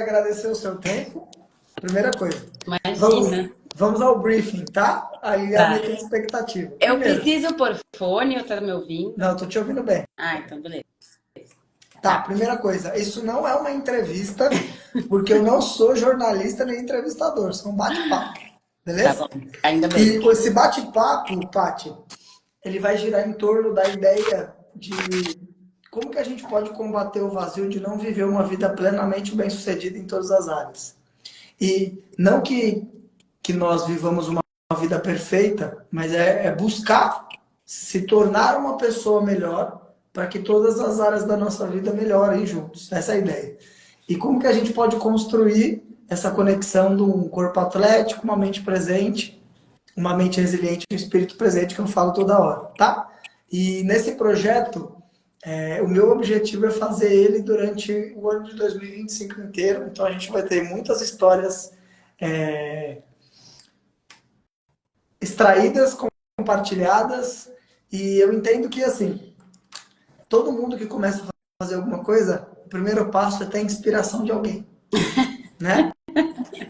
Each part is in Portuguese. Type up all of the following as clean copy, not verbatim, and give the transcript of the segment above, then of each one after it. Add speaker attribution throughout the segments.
Speaker 1: agradecer o seu tempo. Primeira coisa.
Speaker 2: Imagina.
Speaker 1: Vamos ao briefing, tá? Aí a
Speaker 2: Tá.
Speaker 1: minha expectativa.
Speaker 2: Eu
Speaker 1: Primeiro,
Speaker 2: preciso pôr fone ou tá me ouvindo?
Speaker 1: não, tô te ouvindo bem.
Speaker 2: Ah, então beleza.
Speaker 1: Tá,
Speaker 2: Tá,
Speaker 1: primeira coisa, isso não é uma entrevista, porque eu não sou jornalista nem entrevistador, sou um bate-papo,
Speaker 2: tá
Speaker 1: beleza?
Speaker 2: bom. Ainda
Speaker 1: E
Speaker 2: bem.
Speaker 1: com esse bate-papo, Paty, ele vai girar em torno da ideia de como que a gente pode combater o vazio de não viver uma vida plenamente bem-sucedida em todas as áreas. E não que nós vivamos uma vida perfeita, mas é buscar se tornar uma pessoa melhor para que todas as áreas da nossa vida melhorem juntos. Essa é a ideia. E como que a gente pode construir essa conexão de um corpo atlético, uma mente presente, uma mente resiliente e um espírito presente, que eu falo toda hora, tá? E nesse projeto, o meu objetivo é fazer ele durante o ano de 2025 inteiro. Então a gente vai ter muitas histórias é, extraídas, compartilhadas, e eu entendo que, assim, todo mundo que começa a fazer alguma coisa, o primeiro passo é ter a inspiração de alguém, né?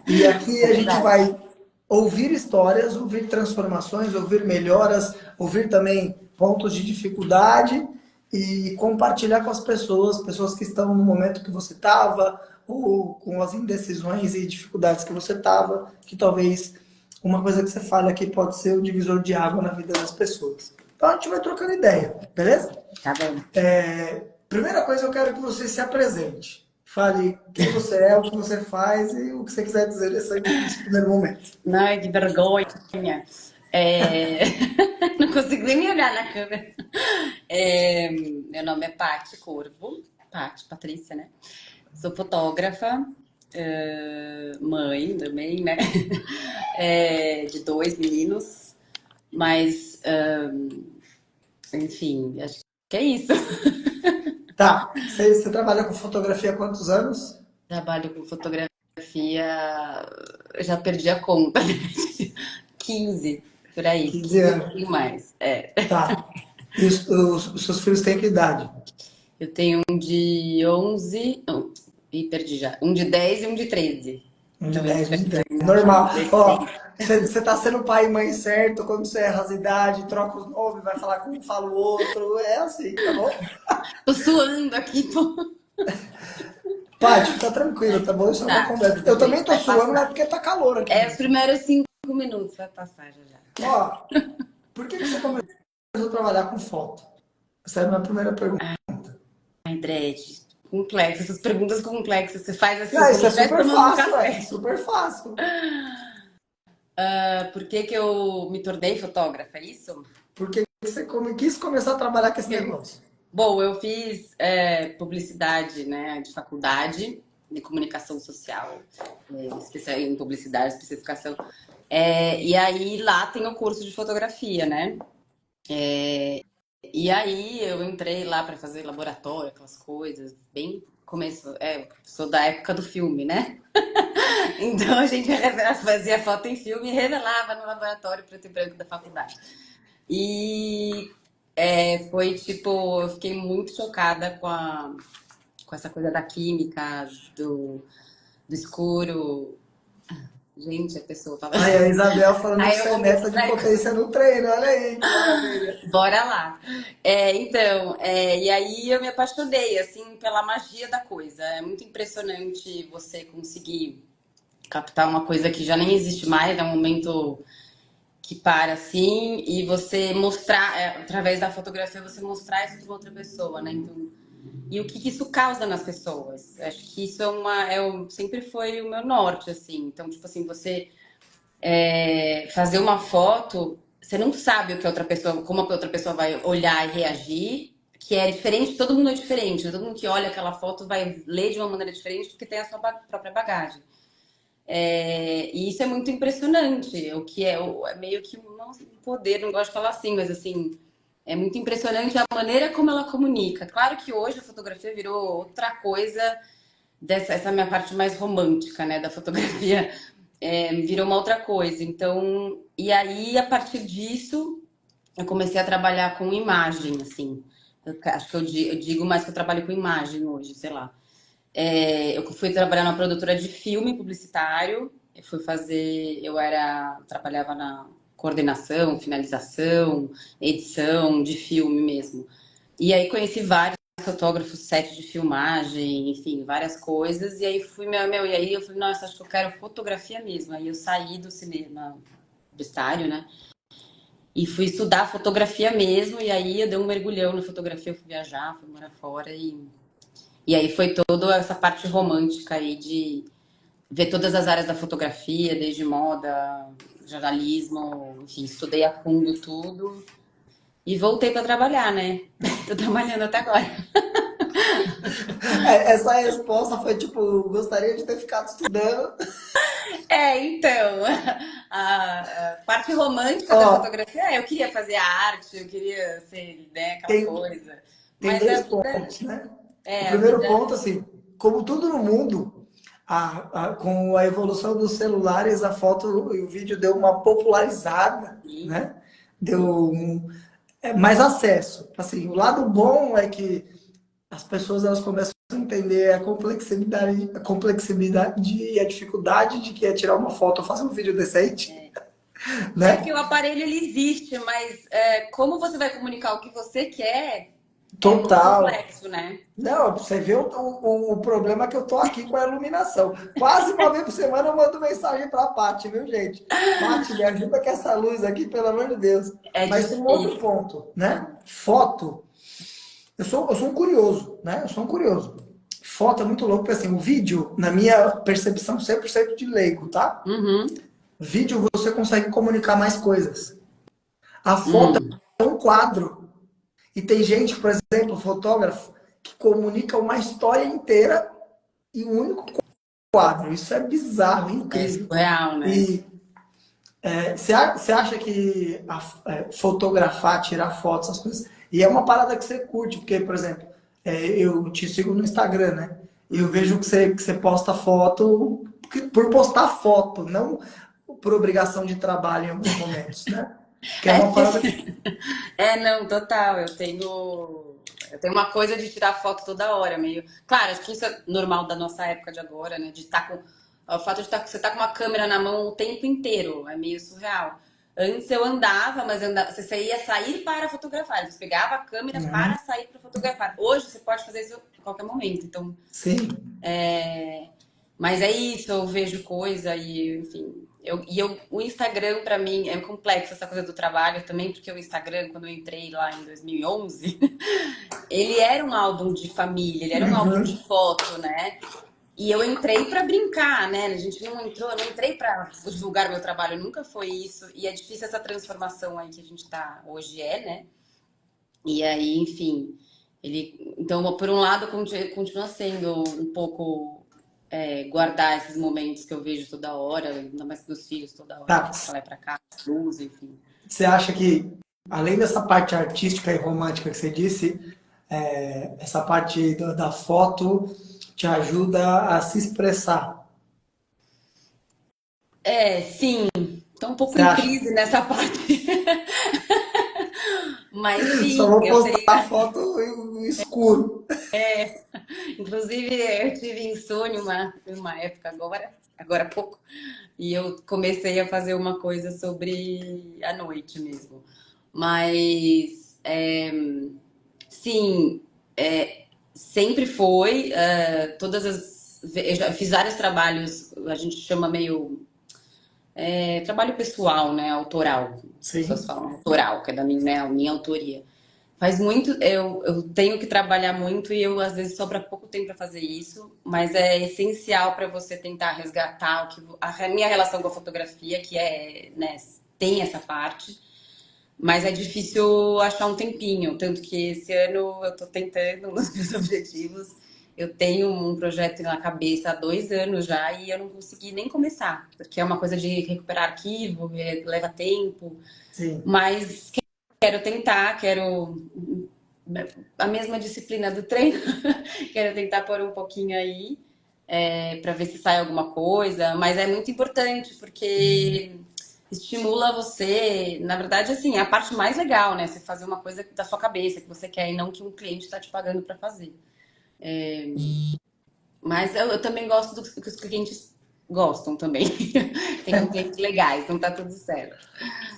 Speaker 1: E aqui
Speaker 2: É
Speaker 1: a gente
Speaker 2: verdade.
Speaker 1: vai ouvir histórias, ouvir transformações, ouvir melhoras, ouvir também pontos de dificuldade e compartilhar com as pessoas, pessoas que estão no momento que você estava, ou com as indecisões e dificuldades que você estava, que talvez uma coisa que você fala aqui pode ser o divisor de água na vida das pessoas. Então a gente vai trocando ideia, beleza?
Speaker 2: Tá bom.
Speaker 1: Primeira coisa, eu quero que você se apresente. Fale quem você é, o que você faz e o que você quiser dizer nesse primeiro momento.
Speaker 2: Ai, que vergonha. É... Não consigo nem me olhar na câmera. Meu nome é Paty Corvo. Paty, Patrícia, né? Sou fotógrafa, mãe também, né? De dois meninos. Mas, enfim, acho que é isso.
Speaker 1: Tá, você trabalha com fotografia há quantos anos?
Speaker 2: Trabalho com fotografia, eu já perdi a conta. 15 por aí,
Speaker 1: 15
Speaker 2: 15 um
Speaker 1: anos.
Speaker 2: pouquinho mais.
Speaker 1: Tá. E os seus filhos têm que idade?
Speaker 2: Eu tenho um de 11, não, perdi já. Um de 10 e um de 13.
Speaker 1: Um de
Speaker 2: Então eles
Speaker 1: 10,
Speaker 2: já
Speaker 1: um de 10.
Speaker 2: estão
Speaker 1: Normal. Ó,
Speaker 2: adolescentes.
Speaker 1: você tá sendo pai e mãe certo, quando você erra as idades, troca os nomes, vai falar com um, fala o outro. É assim, tá bom?
Speaker 2: Tô suando aqui, pô.
Speaker 1: Paty, fica tranquilo, tá bom? Isso é uma
Speaker 2: Tá,
Speaker 1: conversa.
Speaker 2: tudo
Speaker 1: Eu
Speaker 2: bem,
Speaker 1: também tô
Speaker 2: vai
Speaker 1: suando, mas
Speaker 2: passar.
Speaker 1: porque tá calor aqui
Speaker 2: Os
Speaker 1: mesmo.
Speaker 2: primeiros 5 minutos vai passar já já.
Speaker 1: Ó, por que você começou a trabalhar com foto? Essa é a minha primeira pergunta.
Speaker 2: Ai, Dredd, complexo, essas perguntas complexas. Você faz assim,
Speaker 1: Não,
Speaker 2: como
Speaker 1: isso é
Speaker 2: se estivesse
Speaker 1: super
Speaker 2: tomando um
Speaker 1: fácil, é.
Speaker 2: café.
Speaker 1: Super fácil.
Speaker 2: Por que que eu me tornei fotógrafa? É isso?
Speaker 1: Por que você quis começar a trabalhar com esse negócio?
Speaker 2: Bom, eu fiz publicidade, né, de faculdade de comunicação social, em publicidade, especificação. E aí lá tem o curso de fotografia, né? E aí eu entrei lá para fazer laboratório, aquelas coisas, bem começo. Sou da época do filme, né? Então a gente fazia foto em filme e revelava no laboratório preto e branco da faculdade. E foi tipo, eu fiquei muito chocada com essa coisa da química, do escuro. Gente, a pessoa fala.
Speaker 1: Ai, a Isabel falando que
Speaker 2: Aí eu
Speaker 1: você é
Speaker 2: vou me
Speaker 1: neta de potência no treino, olha aí, que maravilha.
Speaker 2: Bora lá. Então, e aí eu me apaixonei, assim, pela magia da coisa. É muito impressionante você conseguir captar uma coisa que já nem existe mais, é um momento que para assim, e você mostrar, através da fotografia, você mostrar isso para outra pessoa, né? Então, e o que isso causa nas pessoas? Acho que isso sempre foi o meu norte, assim. Então, tipo assim, você fazer uma foto, você não sabe o que a outra pessoa, como a outra pessoa vai olhar e reagir, que é diferente, todo mundo é diferente, né? Todo mundo que olha aquela foto vai ler de uma maneira diferente porque tem a sua própria bagagem. E isso é muito impressionante, o que é meio que um poder, não gosto de falar assim, mas assim, é muito impressionante a maneira como ela comunica. Claro que hoje a fotografia virou outra coisa, essa minha parte mais romântica, né, da fotografia, virou uma outra coisa. Então, e aí, a partir disso, eu comecei a trabalhar com imagem, assim. Acho que eu digo mais que eu trabalho com imagem hoje, sei lá. Eu fui trabalhar numa produtora de filme publicitário. Eu fui fazer, trabalhava na coordenação, finalização, edição de filme mesmo. E aí conheci vários fotógrafos, set de filmagem, enfim, várias coisas. E aí e aí eu falei, nossa, acho que eu quero fotografia mesmo. Aí eu saí do cinema publicitário, né? E fui estudar fotografia mesmo. E aí eu dei um mergulhão na fotografia, eu fui viajar, fui morar fora e aí foi toda essa parte romântica aí de ver todas as áreas da fotografia, desde moda, jornalismo, enfim, estudei a fundo tudo e voltei para trabalhar, né? Tô trabalhando até agora.
Speaker 1: Essa resposta foi tipo, gostaria de ter ficado estudando.
Speaker 2: Então, a parte romântica da
Speaker 1: Ó,
Speaker 2: fotografia, eu queria fazer arte, eu queria ser, né, aquela
Speaker 1: tem,
Speaker 2: coisa.
Speaker 1: tem
Speaker 2: Mas
Speaker 1: dois pontos, né? O
Speaker 2: a
Speaker 1: primeiro
Speaker 2: vida,
Speaker 1: ponto, assim, como tudo no mundo, com a evolução dos celulares, a foto e o vídeo deu uma popularizada,
Speaker 2: sim,
Speaker 1: né?
Speaker 2: sim.
Speaker 1: Deu mais acesso. Assim, o lado bom é que as pessoas elas começam a entender a complexidade e a dificuldade de que é tirar uma foto ou fazer um vídeo decente,
Speaker 2: É porque o
Speaker 1: né?
Speaker 2: aparelho ele existe, mas como você vai comunicar o que você quer é muito
Speaker 1: Total.
Speaker 2: complexo, né?
Speaker 1: Não, você vê o problema que eu tô aqui com a iluminação. Quase uma vez por semana eu mando mensagem para a Paty, viu, gente? Paty, me ajuda com essa luz aqui, pelo amor de Deus.
Speaker 2: É
Speaker 1: Mas tem um outro
Speaker 2: difícil.
Speaker 1: ponto, né? Foto. Eu sou um curioso, né? Eu sou um curioso. Foto é muito louco, porque assim, o vídeo, na minha percepção 100% de leigo, tá?
Speaker 2: Uhum.
Speaker 1: Vídeo você consegue comunicar mais coisas. A foto
Speaker 2: Hum.
Speaker 1: é um quadro. E tem gente, por exemplo, fotógrafo, que comunica uma história inteira em um único quadro. Isso é bizarro,
Speaker 2: É
Speaker 1: incrível.
Speaker 2: surreal, né?
Speaker 1: E você acha que fotografar, tirar fotos, essas coisas, e é uma parada que você curte, porque, por exemplo, eu te sigo no Instagram, né? E eu vejo
Speaker 2: Uhum.
Speaker 1: que você posta foto por postar foto, não por obrigação de trabalho em alguns momentos, né? Que é
Speaker 2: É
Speaker 1: uma
Speaker 2: porque
Speaker 1: parada que.
Speaker 2: não, total. Eu tenho uma coisa de tirar foto toda hora, meio. Claro, acho que isso é normal da nossa época de agora, né? De estar com o fato de você estar com uma câmera na mão o tempo inteiro, é meio surreal. Antes eu andava, mas você ia sair para fotografar. Você pegava a câmera
Speaker 1: Uhum,
Speaker 2: para sair para fotografar. Hoje você pode fazer isso a qualquer momento. Então,
Speaker 1: sim.
Speaker 2: mas é isso, eu vejo coisa e, enfim. O Instagram, pra mim, é complexo essa coisa do trabalho também, porque o Instagram, quando eu entrei lá em 2011, ele era um álbum de família, ele era um álbum de
Speaker 1: Uhum.
Speaker 2: foto, né? E eu entrei pra brincar, né? A gente eu não entrei pra divulgar meu trabalho, nunca foi isso. E é difícil essa transformação aí que a gente tá hoje, né? E aí, enfim, então, por um lado, continua sendo um pouco guardar esses momentos que eu vejo toda hora, ainda mais dos filhos toda hora,
Speaker 1: Tá.
Speaker 2: que pra lá e pra cá, luz, enfim.
Speaker 1: Você acha que, além dessa parte artística e romântica que você disse, essa parte da foto te ajuda a se expressar?
Speaker 2: Sim, tô um pouco
Speaker 1: Você
Speaker 2: em
Speaker 1: acha?
Speaker 2: crise nessa parte. Mas
Speaker 1: Só
Speaker 2: sim,
Speaker 1: vou
Speaker 2: eu
Speaker 1: postar
Speaker 2: tenho.
Speaker 1: a foto no escuro.
Speaker 2: Inclusive, eu tive insônia uma época agora há pouco, e eu comecei a fazer uma coisa sobre a noite mesmo. Mas, sim, sempre foi. Eu já fiz vários trabalhos, a gente chama meio trabalho pessoal, né? Autoral. As pessoas
Speaker 1: Sim.
Speaker 2: falam autoral, que é da minha, né, a minha autoria. Faz muito, eu tenho que trabalhar muito e eu às vezes sobra pouco tempo para fazer isso, mas é essencial para você tentar resgatar a minha relação com a fotografia, que né, tem essa parte, mas é difícil achar um tempinho, tanto que esse ano eu tô tentando nos meus objetivos. Eu tenho um projeto na cabeça há 2 anos já e eu não consegui nem começar, porque é uma coisa de recuperar arquivo, leva tempo,
Speaker 1: Sim.
Speaker 2: mas quero tentar, quero a mesma disciplina do treino, quero tentar pôr um pouquinho aí para ver se sai alguma coisa, mas é muito importante porque estimula você, na verdade, assim, é a parte mais legal, né? Você fazer uma coisa da sua cabeça que você quer e não que um cliente está te pagando para fazer. Mas eu também gosto do que os clientes gostam também. Tem clientes legais, então tá tudo certo.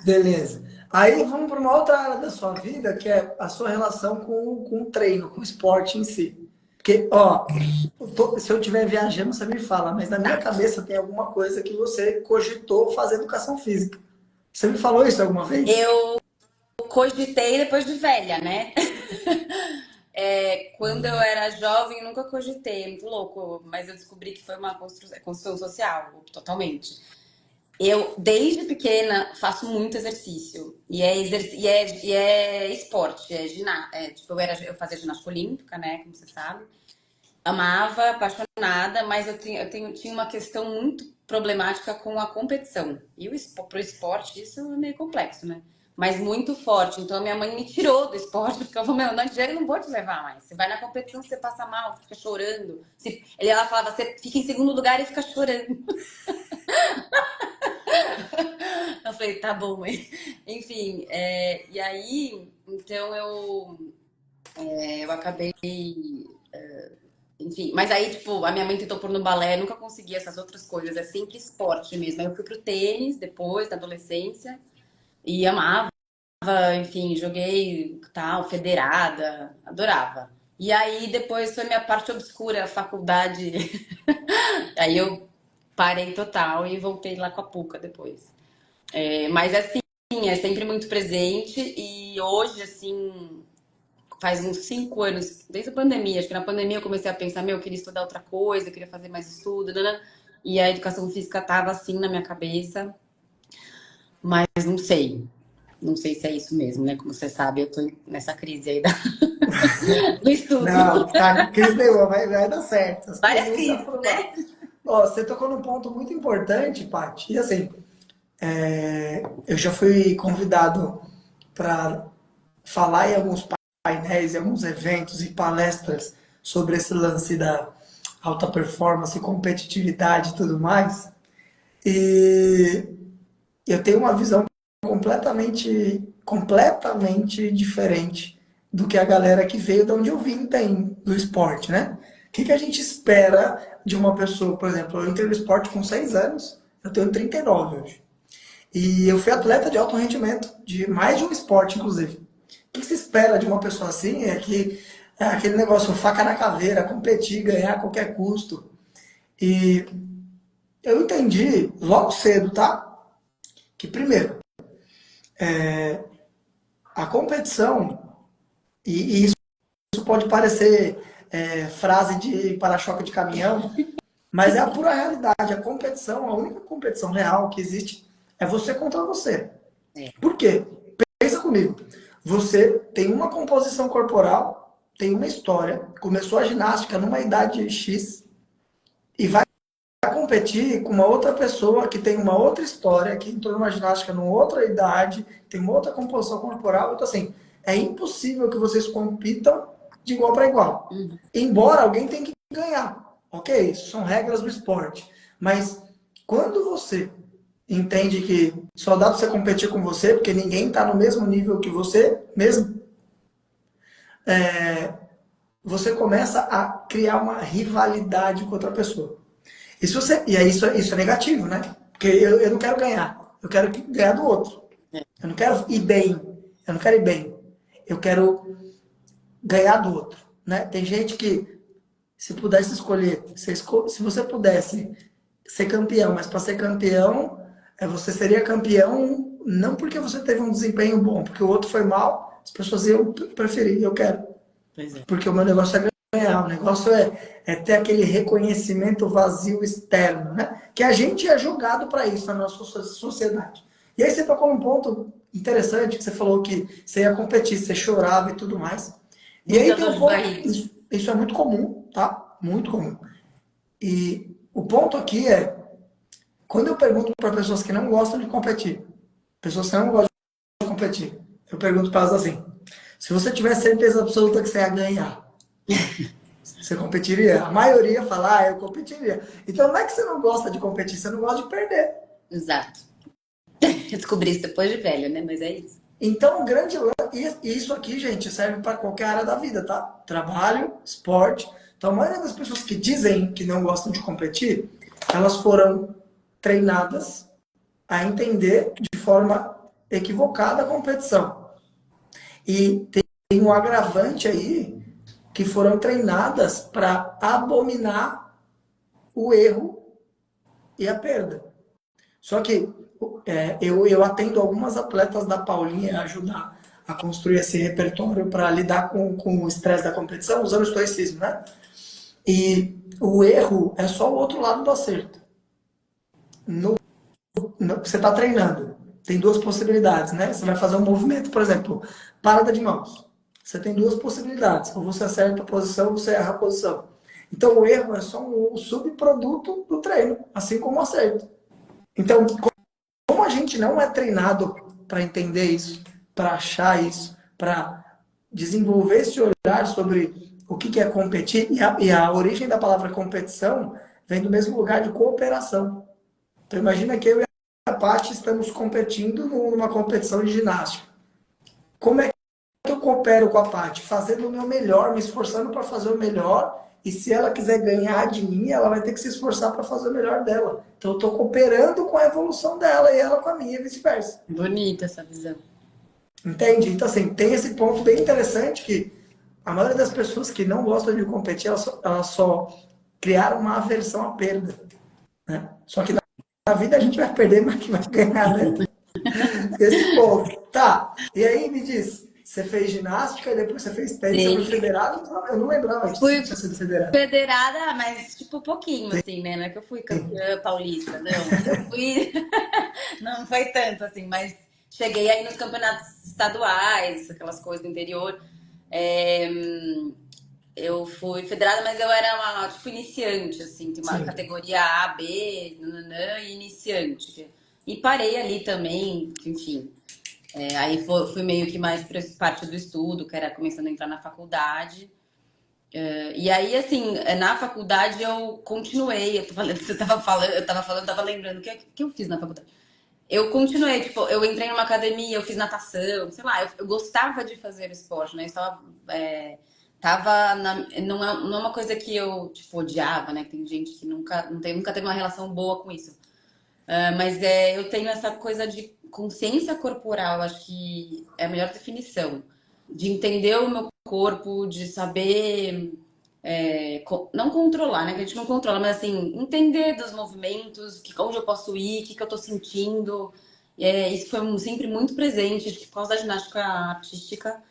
Speaker 1: Beleza. Aí vamos para uma outra área da sua vida, que é a sua relação com o treino, com o esporte em si. Porque, ó, se eu estiver viajando, você me fala, mas na minha cabeça tem alguma coisa que você cogitou fazer educação física. Você me falou isso alguma vez?
Speaker 2: Eu cogitei depois de velha, né? Quando eu era jovem, eu nunca cogitei, é muito louco, mas eu descobri que foi uma construção social, totalmente. Eu, desde pequena, faço muito exercício. E é esporte, tipo, eu fazia ginástica olímpica, né? Como você sabe. Amava, apaixonada, mas tinha uma questão muito problemática com a competição. E pro esporte, isso é meio complexo, né? Mas muito forte. Então, a minha mãe me tirou do esporte, porque eu falei, meu, não adianta, eu não vou te levar mais. Você vai na competição, você passa mal, fica chorando. Ela falava, você fica em segundo lugar e fica chorando. Eu falei, tá bom, mãe. Enfim, e aí, então eu acabei, enfim, mas aí, tipo, a minha mãe tentou pôr no balé, nunca consegui essas outras coisas, é sempre esporte mesmo. Aí eu fui pro tênis depois, na adolescência, e amava, enfim, joguei tal, federada, adorava. E aí depois foi minha parte obscura, a faculdade. Aí eu parei total e voltei lá com a PUC depois. Mas assim, é sempre muito presente e hoje, assim, faz uns 5 anos, desde a pandemia, acho que na pandemia eu comecei a pensar, meu, eu queria estudar outra coisa, eu queria fazer mais estudo, né? E a educação física tava assim na minha cabeça, mas não sei. Não sei se é isso mesmo, né? Como você sabe, eu tô nessa crise aí do estudo.
Speaker 1: Não, tá, crise nenhuma, vai dar certo. As coisas
Speaker 2: Várias
Speaker 1: vão se
Speaker 2: crises,
Speaker 1: aprumar.
Speaker 2: né?
Speaker 1: Ó, você tocou num ponto muito importante, Paty. E assim, eu já fui convidado para falar em alguns painéis, em alguns eventos e palestras sobre esse lance da alta performance, competitividade e tudo mais. E eu tenho uma visão completamente diferente do que a galera que veio de onde eu vim tem do esporte, né? O que a gente espera de uma pessoa? Por exemplo, eu entrei no esporte com 6 anos, eu tenho 39 hoje. E eu fui atleta de alto rendimento, de mais de um esporte, inclusive. O que se espera de uma pessoa assim é que é aquele negócio, faca na caveira, competir, ganhar a qualquer custo. E eu entendi logo cedo, tá? Que primeiro, a competição, e isso pode parecer frase de para-choque de caminhão, mas é a pura realidade. A competição, a única competição real que existe é você contra você.
Speaker 2: É.
Speaker 1: Por quê? Pensa comigo. Você tem uma composição corporal, tem uma história, começou a ginástica numa idade X e vai competir com uma outra pessoa que tem uma outra história, que entrou numa ginástica numa outra idade, tem uma outra composição corporal. Então, assim, é impossível que vocês compitam de igual para igual.
Speaker 2: Uhum.
Speaker 1: Embora alguém tenha que ganhar. Ok, isso são regras do esporte. Mas quando você entende que só dá para você competir com você, porque ninguém está no mesmo nível que você mesmo, você começa a criar uma rivalidade com outra pessoa. E aí isso é negativo, né? Porque eu não quero ganhar, eu quero ganhar do outro. Eu não quero ir bem, eu não quero ir bem, eu quero ganhar do outro, né? Tem gente que, se pudesse escolher, se você pudesse ser campeão, mas para ser campeão, você seria campeão não porque você teve um desempenho bom, porque o outro foi mal, as pessoas iam preferir, eu quero.
Speaker 2: Pois é.
Speaker 1: Porque o meu negócio é ganhar, o negócio é ter aquele reconhecimento vazio externo, né? Que a gente é julgado para isso na nossa sociedade. E aí você tocou num ponto interessante, que você falou que você ia competir, você chorava e tudo mais. E aí
Speaker 2: Muita
Speaker 1: tem
Speaker 2: dor
Speaker 1: um
Speaker 2: de
Speaker 1: ponto,
Speaker 2: barriga.
Speaker 1: isso é muito comum, tá? Muito comum. E o ponto aqui é, quando eu pergunto para pessoas que não gostam de competir, pessoas que não gostam de competir, eu pergunto para elas assim, se você tivesse certeza absoluta que você ia ganhar, você competiria? A maioria fala, eu competiria. Então não é que você não gosta de competir, você não gosta de perder.
Speaker 2: Exato. Eu descobri isso depois de velha, né? Mas é isso.
Speaker 1: Então, o grande lance, e isso aqui, gente, serve para qualquer área da vida, tá? Trabalho, esporte, Então, a maioria das pessoas que dizem que não gostam de competir, elas foram treinadas a entender de forma equivocada a competição. E tem um agravante aí que foram treinadas para abominar o erro e a perda. Só que eu atendo algumas atletas da Paulinha a ajudar a construir esse repertório para lidar com o estresse da competição, usando o estoicismo, né? E o erro é só o outro lado do acerto. Você está treinando, tem duas possibilidades, né? Você vai fazer um movimento, por exemplo, parada de mãos. Você tem duas possibilidades, ou você acerta a posição ou você erra a posição. Então o erro é só um subproduto do treino, assim como o acerto. Então, como a gente não é treinado para entender isso, para achar isso, para desenvolver esse olhar sobre o que é competir, e a origem da palavra competição vem do mesmo lugar de cooperação. Então imagina que eu e a Paty estamos competindo numa competição de ginástica. Como é que eu coopero com a Paty? Fazendo o meu melhor, me esforçando para fazer o melhor. E se ela quiser ganhar de mim, ela vai ter que se esforçar para fazer o melhor dela. Então eu estou cooperando com a evolução dela e ela com a minha e vice-versa.
Speaker 2: Bonita essa visão.
Speaker 1: Entende? Então assim, tem esse ponto bem interessante que a maioria das pessoas que não gostam de competir, elas só criaram uma aversão à perda. Né? Só que na vida a gente vai perder, mas que vai ganhar, né? Esse povo. Tá. E aí me diz, você fez ginástica e depois você fez tênis, você foi
Speaker 2: Sim.
Speaker 1: federado? Eu não lembrava que você
Speaker 2: Fui
Speaker 1: tinha sido federado.
Speaker 2: federada, mas tipo pouquinho, assim, né? Não é que eu fui campeã paulista, não. Eu fui. Não foi tanto, assim, mas cheguei aí nos campeonatos estaduais, aquelas coisas do interior. É, eu fui federada, mas eu era uma, tipo, iniciante, assim, tem uma
Speaker 1: Sim.
Speaker 2: categoria A, B, nananã, e iniciante. E parei ali também, enfim. Aí fui meio que mais para parte do estudo, que era começando a entrar na faculdade. E aí, assim, na faculdade eu continuei. Eu tô falando, você tava lembrando o que eu fiz na faculdade. Eu continuei, tipo, eu entrei numa academia, eu fiz natação, sei lá, eu gostava de fazer esporte, né? Eu não é uma coisa que eu, tipo, odiava, né? Tem gente que nunca teve uma relação boa com isso. Mas eu tenho essa coisa de consciência corporal, acho que é a melhor definição. De entender o meu corpo, de saber não controlar, né? Que a gente não controla, mas assim, entender dos movimentos, onde eu posso ir, o que eu tô sentindo. Isso foi sempre muito presente, acho que por causa da ginástica artística,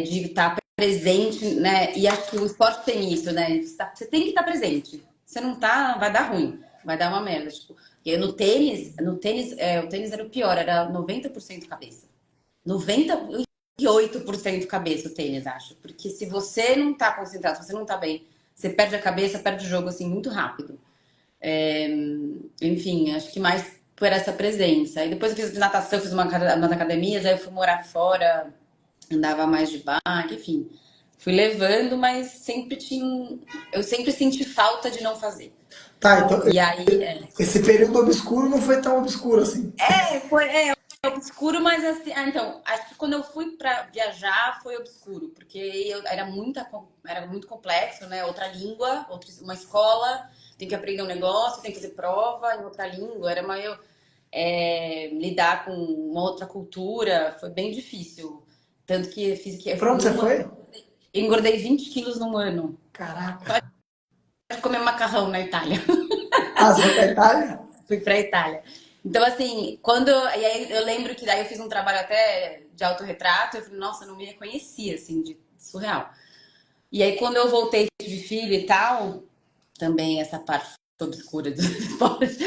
Speaker 2: de estar presente, né? E acho que o esporte tem isso, né? Você tem que estar presente. Se não tá, vai dar ruim, vai dar uma merda. Tipo, e no tênis, o tênis era o pior, era 90% cabeça. 98% cabeça o tênis, acho. Porque se você não tá concentrado, se você não tá bem, você perde a cabeça, perde o jogo, assim, muito rápido. Enfim, acho que mais por essa presença. E depois eu fiz natação, fiz umas academias, aí eu fui morar fora, andava mais de bike, enfim. Fui levando, mas eu sempre senti falta de não fazer.
Speaker 1: Tá, então
Speaker 2: E aí,
Speaker 1: esse período obscuro não foi tão obscuro assim.
Speaker 2: foi obscuro, mas assim, então, acho que quando eu fui para viajar foi obscuro, porque era muito complexo, né? Outra língua, uma escola, tem que aprender um negócio, tem que fazer prova em outra língua, era meio lidar com uma outra cultura, foi bem difícil. Tanto que fiz que
Speaker 1: Pra onde você foi?
Speaker 2: engordei 20 quilos num ano.
Speaker 1: Caraca.
Speaker 2: Pra comer macarrão na Itália.
Speaker 1: Ah, você foi pra Itália?
Speaker 2: Fui pra Itália. Então, assim, E aí eu lembro que daí eu fiz um trabalho até de autorretrato, eu falei, nossa, eu não me reconhecia, assim, de surreal. E aí, quando eu voltei de filho e tal, também essa parte obscura dos esportes,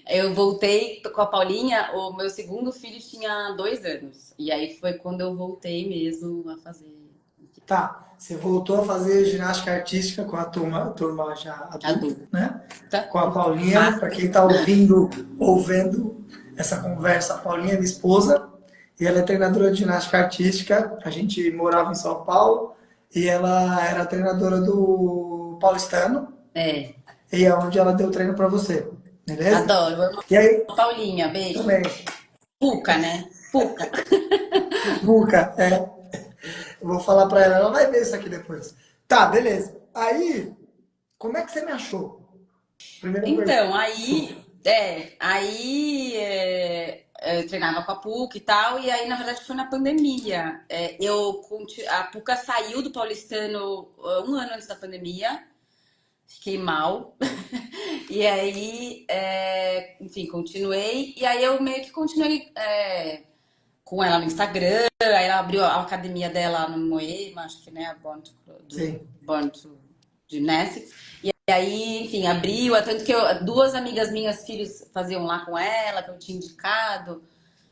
Speaker 2: eu voltei com a Paulinha, o meu segundo filho tinha 2 anos. E aí foi quando eu voltei mesmo a fazer
Speaker 1: Tá. Você voltou a fazer ginástica artística com a turma já adulta,
Speaker 2: adulta.
Speaker 1: né? Com a Paulinha,
Speaker 2: Mas,
Speaker 1: para quem está ouvindo essa conversa, a Paulinha é minha esposa e ela é treinadora de ginástica artística. A gente morava em São Paulo e ela era treinadora do Paulistano
Speaker 2: é,
Speaker 1: e é onde ela deu treino para você, beleza?
Speaker 2: adoro. Eu amo
Speaker 1: E aí,
Speaker 2: a Paulinha, beijo.
Speaker 1: também,
Speaker 2: Puca, né? Puca.
Speaker 1: Buca, eu vou falar para ela, ela vai ver isso aqui depois. Tá, beleza. Aí, como é que você me achou? Primeira pergunta.
Speaker 2: Então, eu treinava com a PUC e tal, e aí, na verdade, foi na pandemia. A PUCA saiu do Paulistano 1 ano antes da pandemia, fiquei mal. E aí, enfim, continuei. E aí eu meio que continuei com ela no Instagram. Aí ela abriu a academia dela no Moema, acho que, né, a
Speaker 1: Sim.
Speaker 2: Born to Gymnastics. E aí, enfim, abriu. Tanto que duas amigas minhas, filhos, faziam lá com ela, que eu tinha indicado.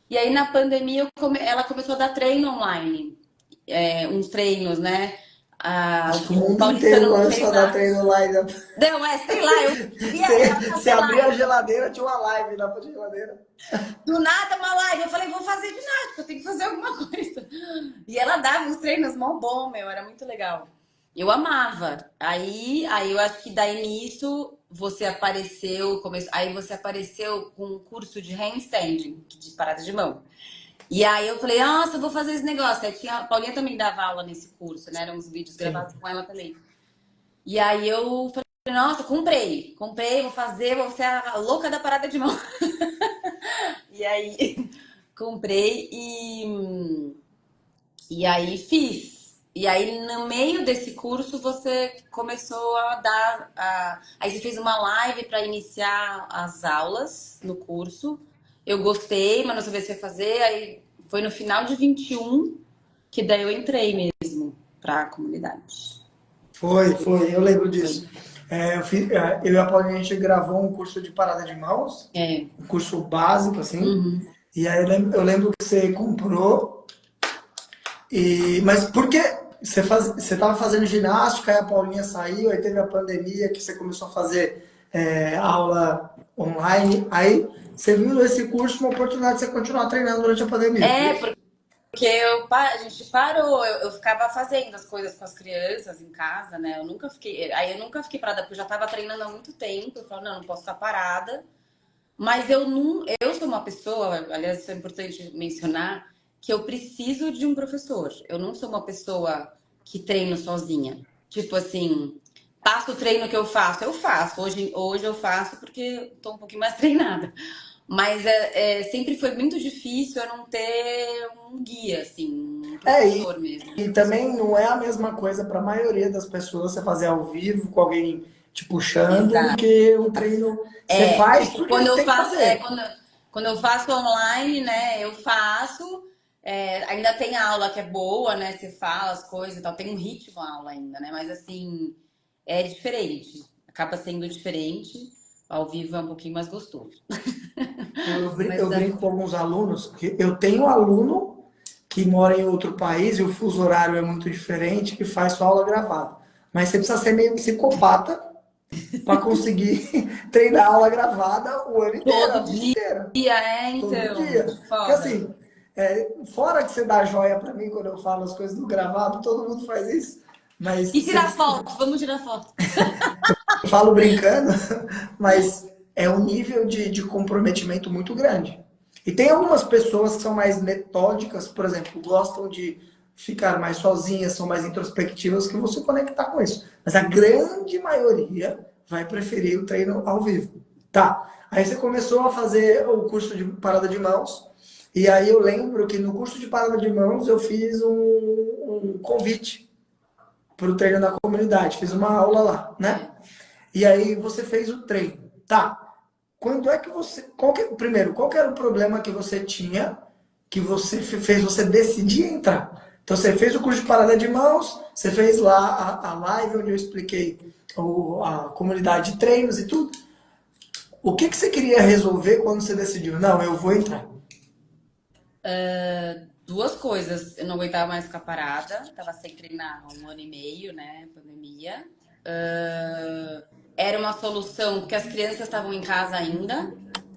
Speaker 2: E aí, na pandemia, ela começou a dar treino online. Uns treinos, né?
Speaker 1: Acho que o
Speaker 2: O
Speaker 1: mundo inteiro
Speaker 2: paulistano não
Speaker 1: começou
Speaker 2: fez
Speaker 1: a dar
Speaker 2: nada.
Speaker 1: treino online.
Speaker 2: Não, sei lá, eu via ela
Speaker 1: Você
Speaker 2: fazer
Speaker 1: abria a
Speaker 2: live.
Speaker 1: geladeira, tinha uma live na geladeira.
Speaker 2: Do nada, uma live. Eu falei, vou fazer ginástica, eu tenho que fazer alguma coisa. E ela dava uns treinos mó bom, meu, era muito legal. Eu amava. Aí eu acho que daí nisso você apareceu, aí você apareceu com um curso de handstanding, de parada de mão. E aí eu falei, nossa, eu vou fazer esse negócio. A Paulinha também dava aula nesse curso, né? Eram uns vídeos
Speaker 1: Sim.
Speaker 2: gravados com ela também. E aí eu falei, nossa, comprei, vou fazer, vou ser a louca da parada de mão. E aí comprei e aí fiz. E aí, no meio desse curso, você começou a dar. Aí você fez uma live para iniciar as aulas no curso. Eu gostei, mas não sabia se ia fazer. Aí foi no final de 21 que daí eu entrei mesmo para a comunidade.
Speaker 1: Foi, eu lembro
Speaker 2: Foi.
Speaker 1: disso. Eu e a Paulinha, a gente gravou um curso de parada de mãos,
Speaker 2: É.
Speaker 1: um curso básico, assim.
Speaker 2: Uhum.
Speaker 1: E aí eu lembro que você comprou. Mas por que você estava fazendo ginástica, aí a Paulinha saiu, aí teve a pandemia, que você começou a fazer aula online. Aí você viu esse curso uma oportunidade de você continuar treinando durante a pandemia, foi
Speaker 2: É,
Speaker 1: isso?
Speaker 2: porque a gente parou, eu ficava fazendo as coisas com as crianças em casa, né? Eu nunca fiquei parada, porque eu já tava treinando há muito tempo. Eu falo, não posso ficar parada. Mas eu sou uma pessoa, aliás, isso é importante mencionar, que eu preciso de um professor. Eu não sou uma pessoa que treino sozinha. Tipo assim, passo o treino que eu faço. Eu faço. Hoje eu faço porque tô um pouquinho mais treinada. Mas sempre foi muito difícil eu não ter um guia, assim, um
Speaker 1: É, e,
Speaker 2: professor mesmo.
Speaker 1: e também não é a mesma coisa para a maioria das pessoas você fazer ao vivo com alguém te puxando do
Speaker 2: Exato.
Speaker 1: que um treino você faz
Speaker 2: Tipo,
Speaker 1: porque tem que fazer.
Speaker 2: quando eu faço online, né, eu faço, ainda tem aula que é boa, né, você fala as coisas e tal, tem um ritmo a aula ainda, né, mas assim, é diferente, acaba sendo diferente, ao vivo é um pouquinho mais gostoso.
Speaker 1: Eu
Speaker 2: Mas
Speaker 1: brinco com alguns alunos, que eu tenho um aluno que mora em outro país e o fuso horário é muito diferente, que faz sua aula gravada. Mas você precisa ser meio psicopata para conseguir treinar aula gravada o ano inteiro, a
Speaker 2: todo
Speaker 1: vida inteira,
Speaker 2: dia,
Speaker 1: todo
Speaker 2: então,
Speaker 1: dia. Porque
Speaker 2: foda.
Speaker 1: assim, fora que você dá joia para mim quando eu falo as coisas do gravado, todo mundo faz isso. Mas
Speaker 2: E tirar foto, vamos tirar foto.
Speaker 1: eu falo brincando, mas é um nível de comprometimento muito grande. E tem algumas pessoas que são mais metódicas, por exemplo, gostam de ficar mais sozinhas, são mais introspectivas, que você conectar com isso. Mas a grande maioria vai preferir o treino ao vivo. Tá. Aí você começou a fazer o curso de parada de mãos. E aí eu lembro que no curso de parada de mãos eu fiz um convite para o treino da comunidade. Fiz uma aula lá, né?
Speaker 2: É.
Speaker 1: E aí você fez o treino. Tá. Quando é que você. Primeiro, qual que era o problema que você tinha que você fez você decidir entrar? Então você fez o curso de parada de mãos, você fez lá a live onde eu expliquei a comunidade de treinos e tudo. O que você queria resolver quando você decidiu? Não, eu vou entrar.
Speaker 2: Duas coisas, eu não aguentava mais ficar parada, tava sem treinar há 1 ano e meio, né, pandemia. Era uma solução, porque as crianças estavam em casa ainda,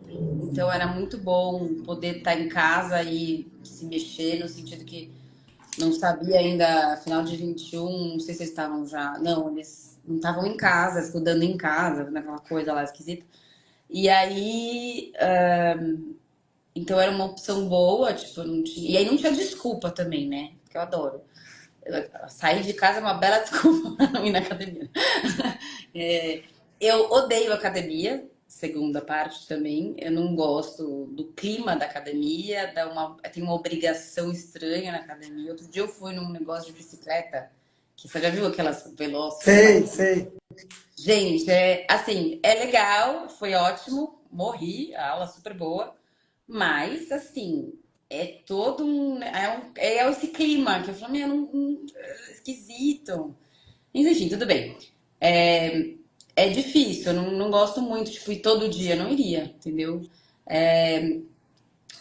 Speaker 2: então era muito bom poder estar em casa e se mexer, no sentido que não sabia ainda, final de 21, não sei se eles estavam já. Não, eles não estavam em casa, estudando em casa, naquela coisa lá esquisita. E aí, então era uma opção boa, tipo, não tinha. E aí não tinha desculpa também, né? Que eu adoro. Sair de casa é uma bela desculpa pra não ir na academia. É, eu odeio academia, segunda parte também. Eu não gosto do clima da academia, tem uma obrigação estranha na academia. Outro dia eu fui num negócio de bicicleta, que você já viu aquelas velozes com
Speaker 1: Sei,
Speaker 2: bike?
Speaker 1: sei.
Speaker 2: Gente, é assim, é legal, foi ótimo, morri, a aula super boa, mas assim, é todo é esse clima que eu falo, meu, é esquisito. Mas enfim, tudo bem. É, é difícil, eu não gosto muito, tipo, ir todo dia, não iria, entendeu?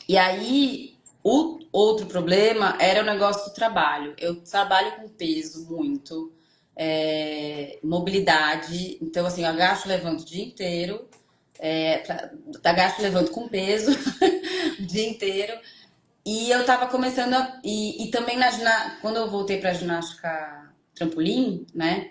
Speaker 2: E aí, o outro problema era o negócio do trabalho. Eu trabalho com peso muito, mobilidade. Então, assim, eu agacho, levanto o dia inteiro. Agacho, levanto com peso o dia inteiro. E eu tava começando e também quando eu voltei pra ginástica trampolim, né?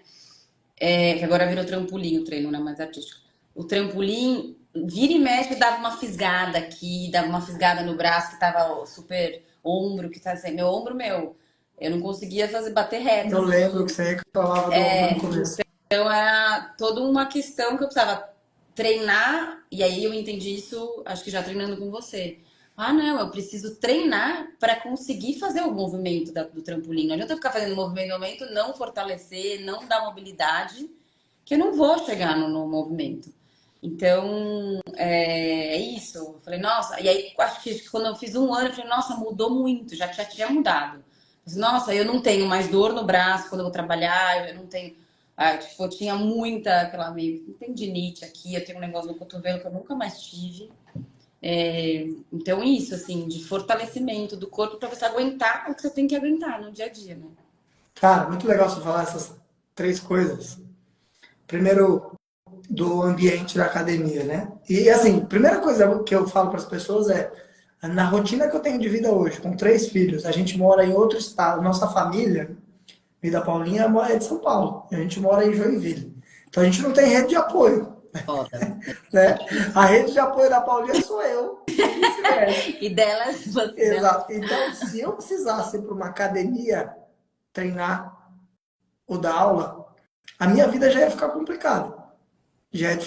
Speaker 2: Que agora virou trampolim o treino, né? Mais artístico. O trampolim, vira e mexe, dava uma fisgada aqui, dava uma fisgada no braço que tava ó, super ombro, que tá assim, meu ombro, meu. Eu não conseguia fazer bater reto
Speaker 1: Eu
Speaker 2: no
Speaker 1: lembro que
Speaker 2: dia.
Speaker 1: você falava do ombro no começo.
Speaker 2: Então era toda uma questão que eu precisava treinar, e aí eu entendi isso, acho que já treinando com você. Ah, não, eu preciso treinar para conseguir fazer o movimento do trampolim. Não adianta eu ficar fazendo movimento, não fortalecer, não dar mobilidade, que eu não vou chegar no movimento. Então, é isso. Eu falei, nossa, e aí acho que quando eu fiz um ano, eu falei, nossa, mudou muito, já tinha mudado. Eu falei, nossa, eu não tenho mais dor no braço quando eu vou trabalhar, eu não tenho. Ah, tipo, eu tinha muita aquela meio tendinite aqui, eu tenho um negócio no cotovelo que eu nunca mais tive. Então, isso, assim, de fortalecimento do corpo para você aguentar o que você tem que aguentar no dia a dia, né?
Speaker 1: Cara, muito legal você falar essas três coisas. Primeiro, do ambiente da academia, né? E assim, primeira coisa que eu falo para as pessoas é, na rotina que eu tenho de vida hoje, com três filhos, a gente mora em outro estado, nossa família, vida Paulinha, é de São Paulo, a gente mora em Joinville. Então a gente não tem rede de apoio,
Speaker 2: Foda.
Speaker 1: né? A rede de apoio da Paulinha sou eu e vice-versa.
Speaker 2: E delas.
Speaker 1: Exato. Então, se eu precisasse ir para uma academia treinar ou dar aula, a minha vida já ia ficar complicada. Já ia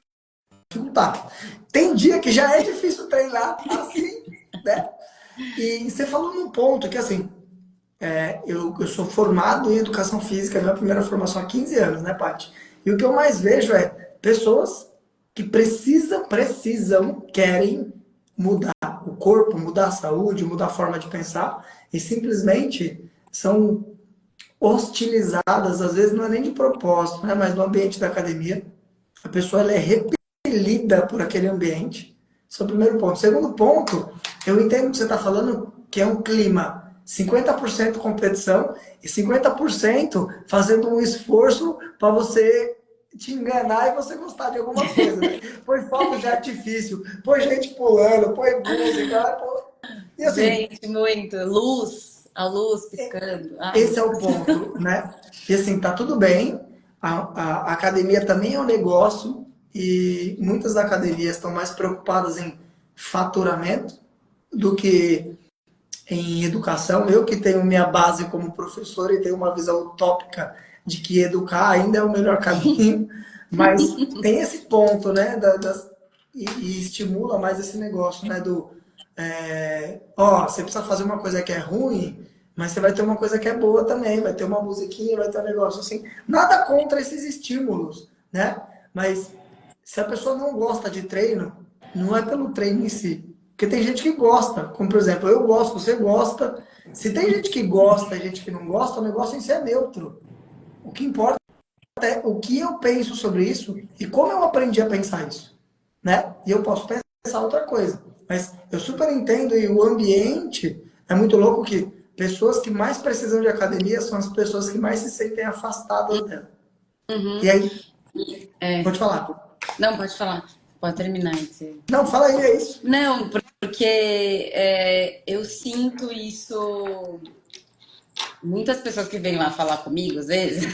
Speaker 1: dificultar. Tem dia que já é difícil treinar assim, né? E você falou num ponto que, assim, eu sou formado em educação física, minha primeira formação há 15 anos, né, Paty? E o que eu mais vejo é pessoas que precisam, querem mudar o corpo, mudar a saúde, mudar a forma de pensar, e simplesmente são hostilizadas, às vezes não é nem de propósito, né, mas no ambiente da academia, a pessoa ela é repelida por aquele ambiente. Esse é o primeiro ponto. Segundo ponto, eu entendo que você está falando que é um clima 50% competição e 50% fazendo um esforço para você te enganar e você gostar de alguma coisa, né? Põe fogos de artifício, põe gente pulando, põe música, pô. E assim,
Speaker 2: Gente, muito. Luz, a luz piscando. Ai.
Speaker 1: esse é o ponto, né? E assim, tá tudo bem. A academia também é um negócio e muitas academias estão mais preocupadas em faturamento do que em educação. Eu que tenho minha base como professor e tenho uma visão utópica de que educar ainda é o melhor caminho, mas tem esse ponto, né? E estimula mais esse negócio, né? Você precisa fazer uma coisa que é ruim, mas você vai ter uma coisa que é boa também, vai ter uma musiquinha, vai ter um negócio assim. Nada contra esses estímulos, né? Mas se a pessoa não gosta de treino, não é pelo treino em si. Porque tem gente que gosta, como por exemplo, eu gosto, você gosta. Se tem gente que gosta e gente que não gosta, o negócio em si é neutro. O que importa é o que eu penso sobre isso e como eu aprendi a pensar isso, né? E eu posso pensar outra coisa. Mas eu super entendo e o ambiente é muito louco que pessoas que mais precisam de academia são as pessoas que mais se sentem afastadas dela. E
Speaker 2: Uhum.
Speaker 1: aí,
Speaker 2: É.
Speaker 1: pode falar.
Speaker 2: Não, pode falar. Pode terminar aí.
Speaker 1: Não, fala aí, é isso.
Speaker 2: Não, porque eu sinto isso. Muitas pessoas que vêm lá falar comigo, às vezes,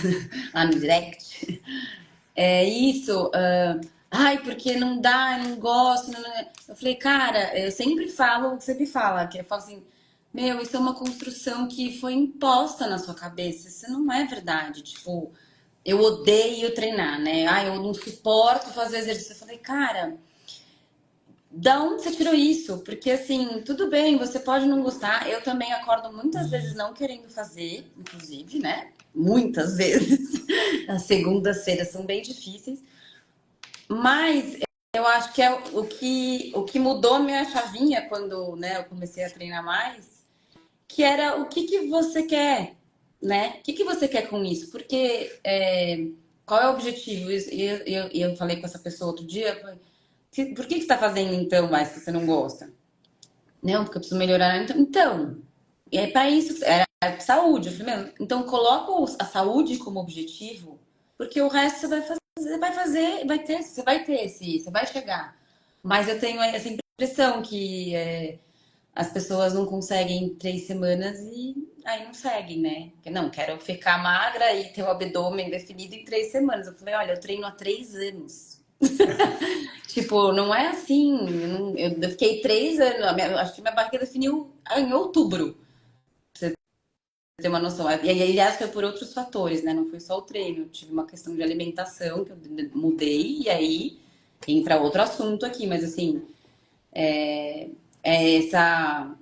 Speaker 2: lá no direct, é isso. Ai, porque não dá, eu não gosto. Eu falei, cara, eu sempre falo o que você me fala, que eu falo assim. Meu, isso é uma construção que foi imposta na sua cabeça. Isso não é verdade. Tipo, eu odeio treinar, né? Ah, eu não suporto fazer exercício. Eu falei, cara, da onde você tirou isso? Porque assim, tudo bem, você pode não gostar. Eu também acordo muitas vezes não querendo fazer, inclusive, né? Muitas vezes. As segundas-feiras são bem difíceis. Mas eu acho que é o que mudou minha chavinha quando, né, eu comecei a treinar mais, que era o que que você quer, né? O que que você quer com isso? Porque qual é o objetivo? E eu falei com essa pessoa outro dia, eu falei, por que que você está fazendo então mais se você não gosta? Não, porque eu preciso melhorar. Então, e é para isso, era saúde. Eu falei, meu, então coloca a saúde como objetivo, porque o resto você vai fazer, você vai chegar. Mas eu tenho essa impressão que as pessoas não conseguem em 3 semanas e aí não seguem, né? Porque, não, quero ficar magra e ter o abdômen definido em 3 semanas. Eu falei, olha, eu treino há 3 anos. Tipo, não é assim. Eu fiquei 3 anos. Acho que minha barriga definiu em outubro, pra você ter uma noção. E aí, aliás, foi por outros fatores, né? Não foi só o treino. Eu tive uma questão de alimentação que eu mudei, e aí entra outro assunto aqui, mas assim, essa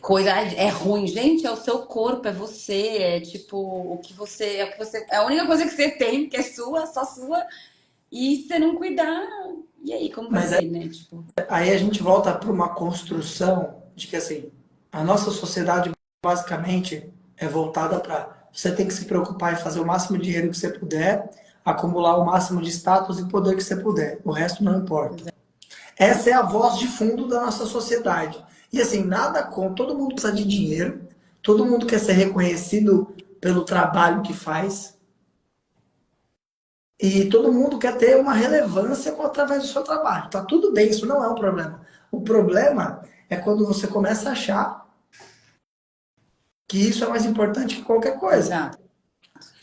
Speaker 2: coisa é ruim. Gente, é o seu corpo, é você, é tipo, o que você. É a única coisa que você tem, que é sua, só sua, e se você não cuidar, e aí, como vai
Speaker 1: Mas
Speaker 2: ser, né? Tipo.
Speaker 1: aí a gente volta para uma construção de que assim, a nossa sociedade basicamente é voltada para você tem que se preocupar em fazer o máximo de dinheiro que você puder, acumular o máximo de status e poder que você puder. O resto não importa. Essa é a voz de fundo da nossa sociedade. E assim, nada com, todo mundo precisa de dinheiro, todo mundo quer ser reconhecido pelo trabalho que faz, e todo mundo quer ter uma relevância através do seu trabalho. Tá tudo bem, isso não é um problema. O problema é quando você começa a achar que isso é mais importante que qualquer coisa.
Speaker 2: Exato.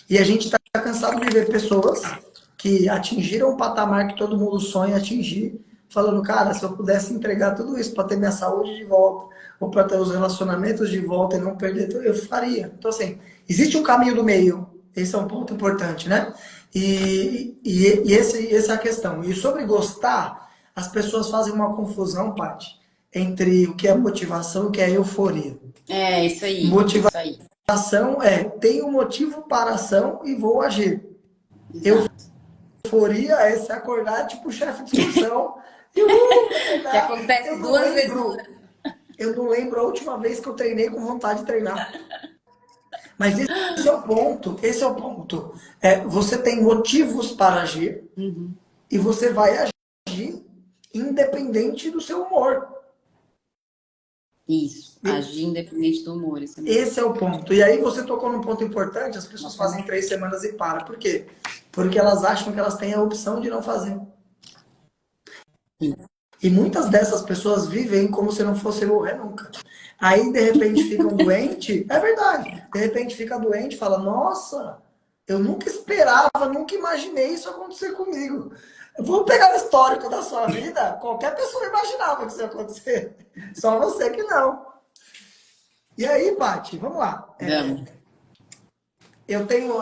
Speaker 1: E a gente está cansado de ver pessoas que atingiram o patamar que todo mundo sonha atingir, falando, cara, se eu pudesse entregar tudo isso para ter minha saúde de volta, ou para ter os relacionamentos de volta e não perder tudo, eu faria. Então, assim, existe um caminho do meio. Esse é um ponto importante, né? Essa é a questão. E sobre gostar, as pessoas fazem uma confusão, Paty, entre o que é motivação e o que é euforia.
Speaker 2: É, isso aí,
Speaker 1: Motivação
Speaker 2: isso aí.
Speaker 1: é tenho motivo para a ação e vou agir.
Speaker 2: Exato.
Speaker 1: Euforia é se acordar tipo chefe de excursão e vou
Speaker 2: Que
Speaker 1: treinar.
Speaker 2: acontece 2 vezes por ano.
Speaker 1: Eu não lembro a última vez que eu treinei com vontade de treinar. Mas esse é o ponto, esse é o ponto. Você tem motivos para agir
Speaker 2: Uhum.
Speaker 1: e você vai agir independente do seu humor.
Speaker 2: Isso, agir independente do humor, isso é muito
Speaker 1: Esse é o ponto. E aí você tocou num ponto importante, as pessoas fazem
Speaker 2: bacana.
Speaker 1: 3 semanas e param. Por quê? Porque elas acham que elas têm a opção de não fazer.
Speaker 2: Sim.
Speaker 1: E muitas dessas pessoas vivem como se não fosse morrer nunca. Aí, de repente, ficam doentes. É verdade. De repente, fica doente e fala: Nossa, eu nunca esperava, nunca imaginei isso acontecer comigo. Vou pegar o histórico da sua vida. Qualquer pessoa imaginava que isso ia acontecer. Só você que não. E aí, Paty, vamos lá.
Speaker 2: Vamos.
Speaker 1: Eu tenho,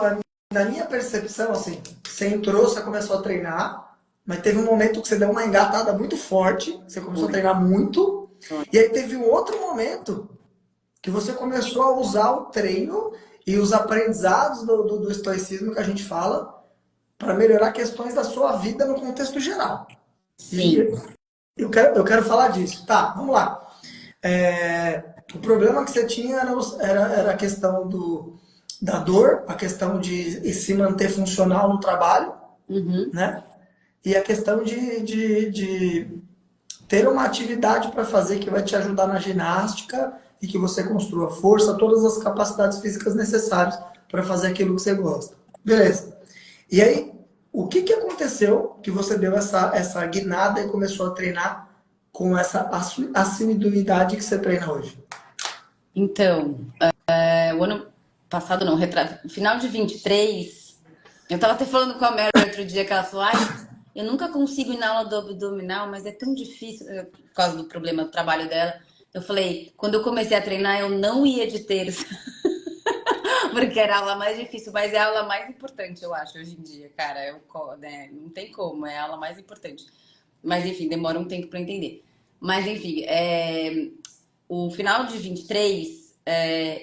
Speaker 1: na minha percepção, assim, você entrou, você começou a treinar, mas teve um momento que você deu uma engatada muito forte, você começou a
Speaker 2: Foi.
Speaker 1: treinar muito,
Speaker 2: Foi.
Speaker 1: e aí teve um outro momento que você começou a usar o treino e os aprendizados do estoicismo que a gente fala para melhorar questões da sua vida no contexto geral. E
Speaker 2: Sim.
Speaker 1: eu quero falar disso. Tá, vamos lá. O problema que você tinha era a questão da dor, a questão de se manter funcional no trabalho,
Speaker 2: Uhum.
Speaker 1: né? E a questão de ter uma atividade para fazer que vai te ajudar na ginástica e que você construa força, todas as capacidades físicas necessárias para fazer aquilo que você gosta. Beleza. E aí, o que, que aconteceu que você deu essa guinada e começou a treinar com essa assiduidade que você treina hoje?
Speaker 2: Então, o ano passado, não, final de 23, eu tava até falando com a Mary outro dia que ela falou, ai, eu nunca consigo ir na aula do abdominal, mas é tão difícil, por causa do problema do trabalho dela. Eu falei, quando eu comecei a treinar, eu não ia de terça, porque era a aula mais difícil, mas é a aula mais importante, eu acho, hoje em dia, cara. Né, não tem como, é a aula mais importante. Mas enfim, demora um tempo para entender. Mas enfim, o final de 23,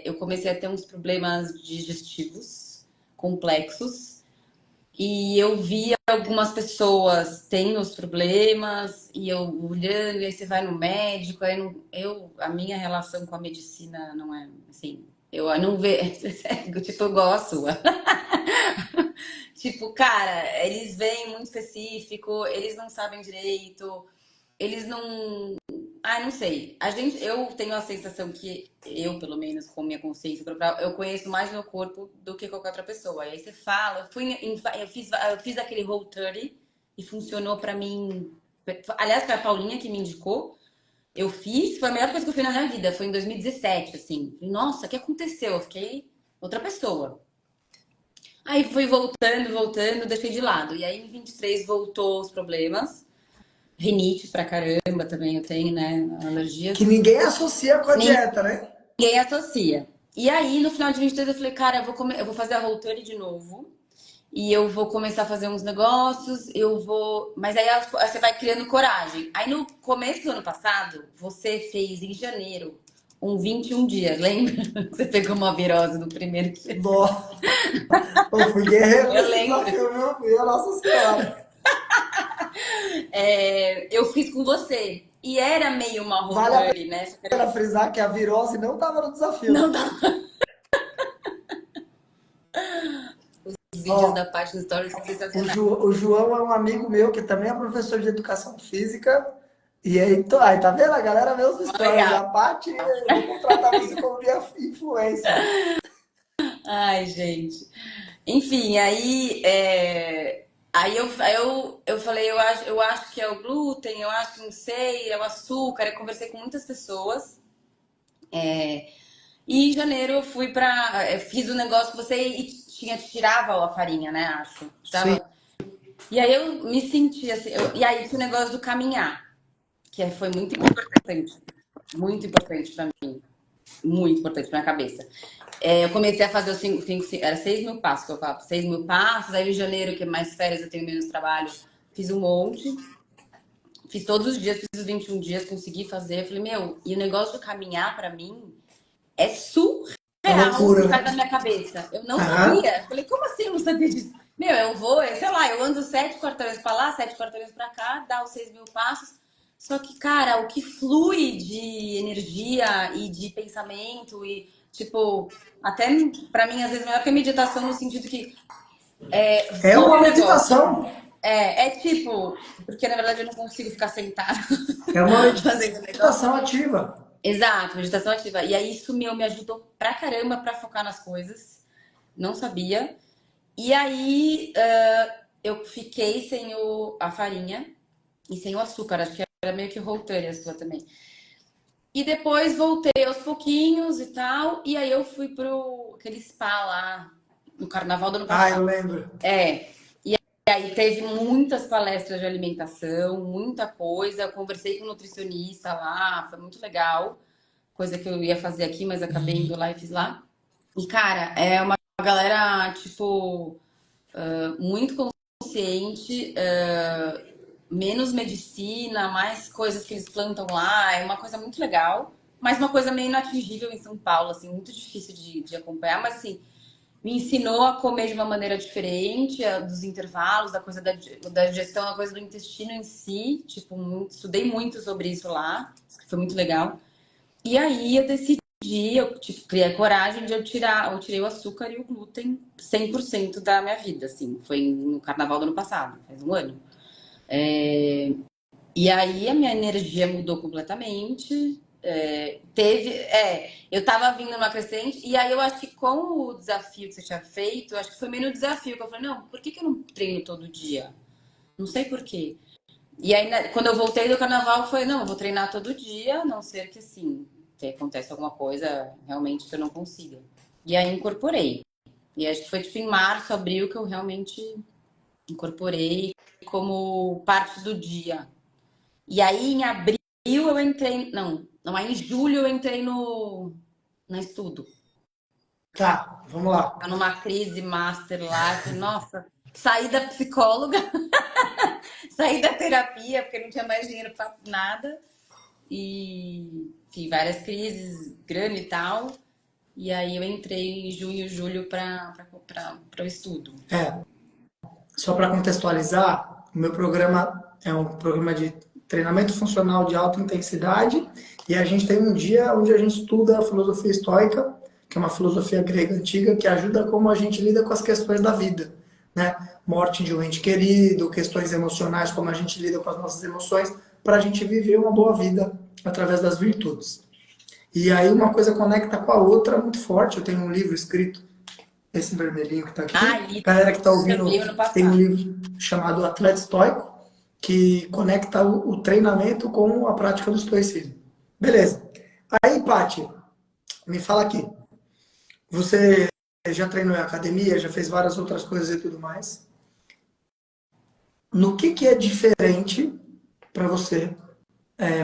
Speaker 2: eu comecei a ter uns problemas digestivos complexos. E eu via algumas pessoas tendo os problemas, e eu olhando, e aí você vai no médico, aí não, a minha relação com a medicina não é assim, eu não vejo, tipo, eu gosto. Tipo, cara, eles veem muito específico, eles não sabem direito, eles não. Ah, não sei. Eu tenho a sensação que eu, pelo menos, com minha consciência corporal, eu conheço mais meu corpo do que qualquer outra pessoa. E aí você fala, eu fiz aquele Whole30 e funcionou pra mim. Aliás, foi a Paulinha que me indicou. Eu fiz, foi a melhor coisa que eu fiz na minha vida. Foi em 2017, assim. Falei, nossa, o que aconteceu? Eu fiquei outra pessoa. Aí fui voltando, deixei de lado. E aí em 23 voltou os problemas. Rinite pra caramba também eu tenho, né?
Speaker 1: Que
Speaker 2: Alergias.
Speaker 1: ninguém associa com a dieta, né?
Speaker 2: Ninguém associa. E aí, no final de 23, eu falei, cara, eu vou fazer a Whole30 de novo. E eu vou começar a fazer uns negócios, eu vou. Mas aí você vai criando coragem. Aí no começo do ano passado, você fez em janeiro um 21 dias, lembra? Você pegou uma virose no primeiro dia.
Speaker 1: Nossa, eu fui guerreiro
Speaker 2: Eu
Speaker 1: nesse
Speaker 2: lembro.
Speaker 1: desafio, viu? Minha Nossa Senhora.
Speaker 2: Eu fiz com você. E era meio uma
Speaker 1: Vale a
Speaker 2: Whole30, né?
Speaker 1: pena frisar que a virose não estava no desafio.
Speaker 2: Não dá. Os vídeos da
Speaker 1: Ó,
Speaker 2: Paty no Stories são
Speaker 1: o,
Speaker 2: sensacionais.
Speaker 1: o João é um amigo meu que também é professor de educação física. E aí, aí tá vendo? A galera vê os stories.
Speaker 2: Legal.
Speaker 1: A Paty, eu vou contratar você como minha influencer.
Speaker 2: Ai, gente. Enfim, aí eu falei, eu acho que é o glúten, eu acho que não sei, é o açúcar. Eu conversei com muitas pessoas. E em janeiro eu fui pra. Eu fiz o negócio que você tirava a farinha, né? Acho.
Speaker 1: Sim.
Speaker 2: Tirava. E aí eu me senti assim. E aí tinha o negócio do caminhar, foi muito importante pra mim, muito importante pra minha cabeça. Eu comecei a fazer os era 6.000 passos que eu falo, 6.000 passos. Aí em janeiro, que é mais férias, eu tenho menos trabalho, fiz um monte. Fiz todos os dias, fiz os 21 dias, consegui fazer. Eu falei, meu, e o negócio de caminhar pra mim é
Speaker 1: É
Speaker 2: surreal o
Speaker 1: loucura,
Speaker 2: que
Speaker 1: né?
Speaker 2: faz na minha cabeça. Eu não
Speaker 1: Aham.
Speaker 2: sabia. Eu falei, como assim eu não sabia disso? Meu, eu vou, sei lá, eu ando 7 quarteirões pra lá, 7 quarteirões pra cá, dá os 6.000 passos. Só que, cara, o que flui de energia e de pensamento e, tipo, até pra mim, às vezes, melhor que a meditação no sentido que
Speaker 1: É
Speaker 2: flui
Speaker 1: uma
Speaker 2: o negócio.
Speaker 1: meditação.
Speaker 2: É tipo, porque na verdade eu não consigo ficar sentada
Speaker 1: É uma
Speaker 2: fazendo negócio.
Speaker 1: meditação ativa.
Speaker 2: Exato, meditação ativa. E aí isso me ajudou pra caramba pra focar nas coisas. Não sabia. E aí eu fiquei sem a farinha e sem o açúcar. Acho que era meio que Whole30 a sua também. E depois voltei aos pouquinhos e tal. E aí eu fui pro aquele spa lá no carnaval do ano
Speaker 1: Ah, eu
Speaker 2: passado.
Speaker 1: lembro.
Speaker 2: É. E aí teve muitas palestras de alimentação, muita coisa. Eu conversei com um nutricionista lá, foi muito legal. Coisa que eu ia fazer aqui, mas acabei indo lá e fiz lá. E, cara, é uma galera, tipo, muito consciente, menos medicina, mais coisas que eles plantam lá. É uma coisa muito legal, mas uma coisa meio inatingível em São Paulo, assim, muito difícil de acompanhar. Mas, assim, me ensinou a comer de uma maneira diferente, dos intervalos, da coisa da digestão, a coisa do intestino em si. Tipo, estudei muito sobre isso lá, que foi muito legal. E aí eu decidi, eu criei a coragem de eu tirei o açúcar e o glúten 100% da minha vida, assim. Foi no carnaval do ano passado, faz um ano. E aí a minha energia mudou completamente. Eu tava vindo numa crescente, e aí eu acho que com o desafio que você tinha feito, eu acho que foi meio no desafio que eu falei, não, por que eu não treino todo dia? Não sei por quê. E aí, quando eu voltei do carnaval, foi, não, eu vou treinar todo dia, a não ser que assim, que acontece alguma coisa realmente que eu não consiga. E aí incorporei. E acho que foi tipo em março, abril que eu realmente incorporei como parte do dia. E aí em abril eu eu entrei. Não, aí em julho eu entrei no estudo.
Speaker 1: Tá, vamos lá.
Speaker 2: Tava numa crise master lá. Eu falei, nossa, saí da psicóloga, saí da terapia, porque não tinha mais dinheiro pra nada. E, enfim, várias crises, grana e tal. E aí eu entrei em junho, julho para o estudo.
Speaker 1: É, só para contextualizar, o meu programa é um programa de treinamento funcional de alta intensidade e a gente tem um dia onde a gente estuda a filosofia estoica, que é uma filosofia grega antiga que ajuda como a gente lida com as questões da vida, né? Morte de um ente querido, questões emocionais, como a gente lida com as nossas emoções, para a gente viver uma boa vida através das virtudes. E aí uma coisa conecta com a outra muito forte. Eu tenho um livro escrito, esse vermelhinho que está
Speaker 2: Ah,
Speaker 1: aqui.
Speaker 2: li
Speaker 1: Galera que está ouvindo,
Speaker 2: também ano
Speaker 1: tem um
Speaker 2: passado.
Speaker 1: livro chamado Atleta Estoico, que conecta o treinamento com a prática do estoicismo. Beleza. Aí, Paty, me fala aqui. Você já treinou em academia, já fez várias outras coisas e tudo mais. No que é diferente para você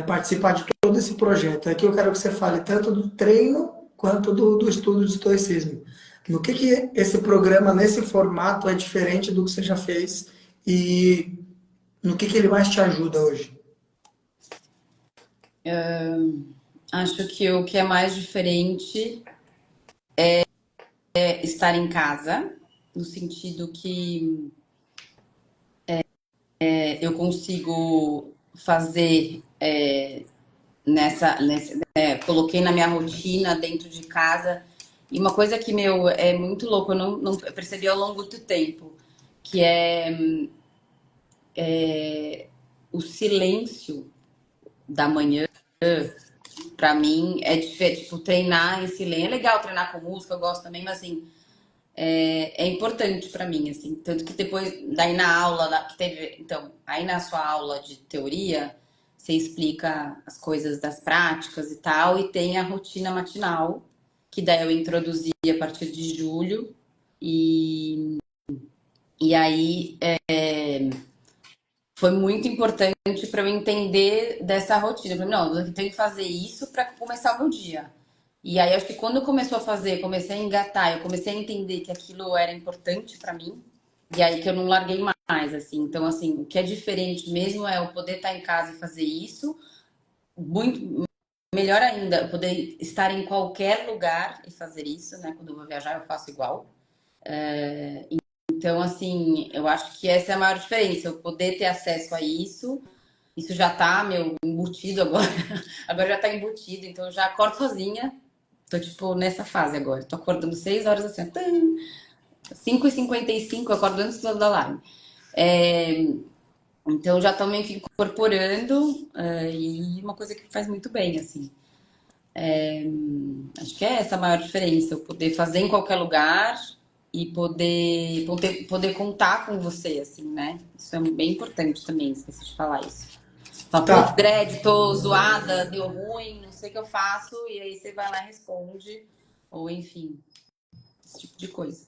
Speaker 1: participar de todo esse projeto? Aqui eu quero que você fale tanto do treino quanto do estudo de estoicismo. No que esse programa, nesse formato, é diferente do que você já fez e no que ele mais te ajuda hoje?
Speaker 2: Acho que o que é mais diferente é estar em casa, no sentido que eu consigo fazer coloquei na minha rotina dentro de casa. E uma coisa que, meu, é muito louco, eu percebi ao longo do tempo, que o silêncio da manhã, pra mim, é diferente. Tipo, treinar em silêncio. É legal treinar com música, eu gosto também, mas assim, é importante pra mim, assim. Tanto que depois, daí na aula, que teve. Então, aí na sua aula de teoria, você explica as coisas das práticas e tal, e tem a rotina matinal, que daí eu introduzi a partir de julho. E aí foi muito importante para eu entender dessa rotina. Eu falei, não, eu tenho que fazer isso para começar o meu dia. E aí acho que quando começou a fazer, comecei a engatar, eu comecei a entender que aquilo era importante para mim. E aí que eu não larguei mais, assim. Então, assim, o que é diferente mesmo é eu poder estar em casa e fazer isso. Muito melhor ainda, eu poder estar em qualquer lugar e fazer isso, né? Quando eu vou viajar, eu faço igual. Então, assim, eu acho que essa é a maior diferença, eu poder ter acesso a isso. Isso já tá, meu, embutido agora. Agora já tá embutido, então eu já acordo sozinha. Tô, tipo, nessa fase agora. Tô acordando 6 horas assim, 5h55, eu acordo antes do alarme. É, então já tô meio que incorporando, e uma coisa que faz muito bem, assim. Acho que é essa a maior diferença, eu poder fazer em qualquer lugar e poder contar com você, assim, né? Isso é bem importante também, esqueci de falar isso. Fala,
Speaker 1: Tá,
Speaker 2: putz, Gred, tô zoada, deu ruim, não sei o que eu faço, e aí você vai lá e responde, ou enfim, esse tipo de coisa.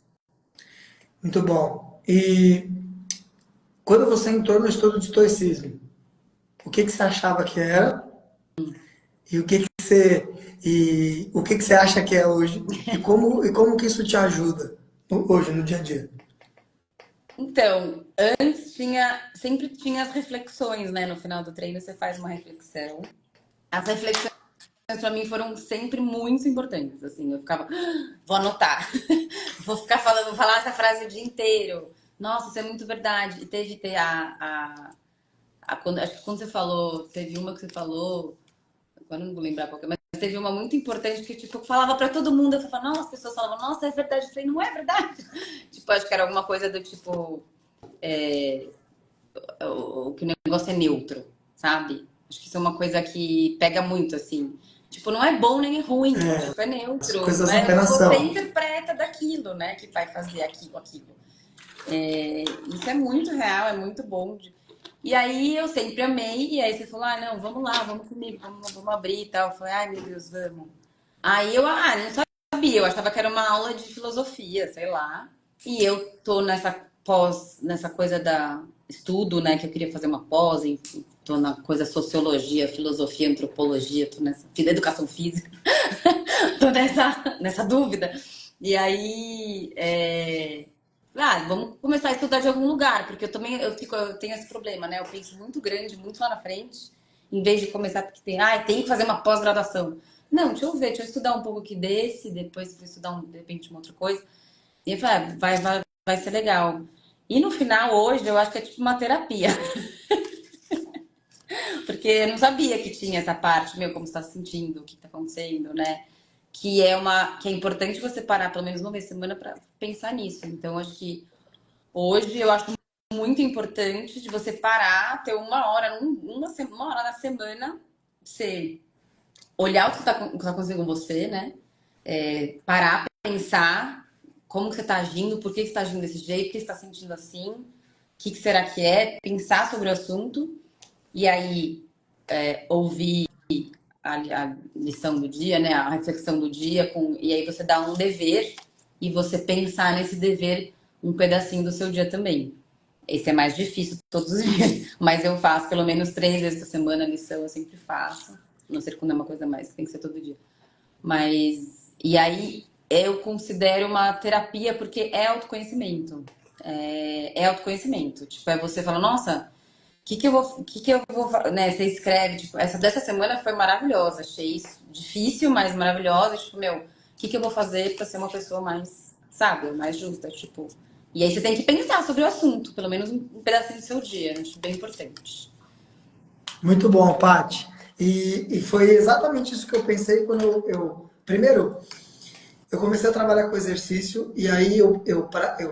Speaker 1: muito bom. E quando você entrou no estudo de estoicismo, o que você achava que era e o que você acha que é hoje e como que isso te ajuda hoje no dia a dia?
Speaker 2: Então, antes sempre tinha as reflexões, né? No final do treino você faz uma reflexão. As reflexões para mim foram sempre muito importantes, assim, eu ficava, vou anotar, vou ficar falando, vou falar essa frase o dia inteiro. Nossa, isso é muito verdade. E teve acho que quando você falou, teve uma que você falou, agora eu não vou lembrar qual que é, mas teve uma muito importante que, tipo, eu falava pra todo mundo, eu falava, nossa, as pessoas falavam, nossa, é verdade, eu falei, não é verdade. Tipo, acho que era alguma coisa do tipo, que o negócio é neutro, sabe? Acho que isso é uma coisa que pega muito, assim. Tipo, não é bom nem é ruim, tipo, é
Speaker 1: As
Speaker 2: neutro,
Speaker 1: coisas
Speaker 2: é o que
Speaker 1: apenas
Speaker 2: você
Speaker 1: são.
Speaker 2: interpreta daquilo, né, que vai fazer aquilo. Isso é muito real, é muito bom. E aí eu sempre amei, e aí você falou, ah, não, vamos lá, vamos comigo, vamos abrir e tal. Eu falei, ai meu Deus, vamos. Aí eu, não sabia, eu achava que era uma aula de filosofia, sei lá. E eu tô nessa coisa estudo, né, que eu queria fazer uma pós, enfim, tô na coisa sociologia, filosofia, antropologia, tô nessa, educação física, tô nessa dúvida. E aí, vamos começar a estudar de algum lugar, porque eu tenho esse problema, né? Eu penso muito grande, muito lá na frente, em vez de começar porque tem que fazer uma pós-graduação. Não, deixa eu estudar um pouco aqui desse, depois vou estudar de repente uma outra coisa. E eu falei, vai ser legal. E no final, hoje, eu acho que é tipo uma terapia. Porque eu não sabia que tinha essa parte, meu, como você está se sentindo, o que está acontecendo, né? Que é importante você parar pelo menos uma vez por semana para pensar nisso. Então, acho que hoje eu acho muito importante de você parar, ter uma hora, uma hora na semana, você olhar o que está acontecendo com você, né? Parar, pensar como que você está agindo, por que você está agindo desse jeito, por que você está sentindo assim, o que será que é, pensar sobre o assunto e aí ouvir a lição do dia, né? A reflexão do dia, e aí você dá um dever e você pensar nesse dever um pedacinho do seu dia também. Esse é mais difícil todos os dias, mas eu faço pelo menos 3 vezes por semana a lição, eu sempre faço. A não ser quando é uma coisa mais, que tem que ser todo dia. Mas, e aí eu considero uma terapia porque é autoconhecimento. É autoconhecimento. Tipo, é você falar, nossa, né? Você escreve, tipo, essa dessa semana foi maravilhosa. Achei isso difícil, mas maravilhosa. Tipo, meu, o que eu vou fazer para ser uma pessoa mais sábia, mais justa, tipo. E aí você tem que pensar sobre o assunto, pelo menos um pedacinho do seu dia. Acho bem importante.
Speaker 1: Muito bom, Paty. E foi exatamente isso que eu pensei quando primeiro, eu comecei a trabalhar com exercício e aí eu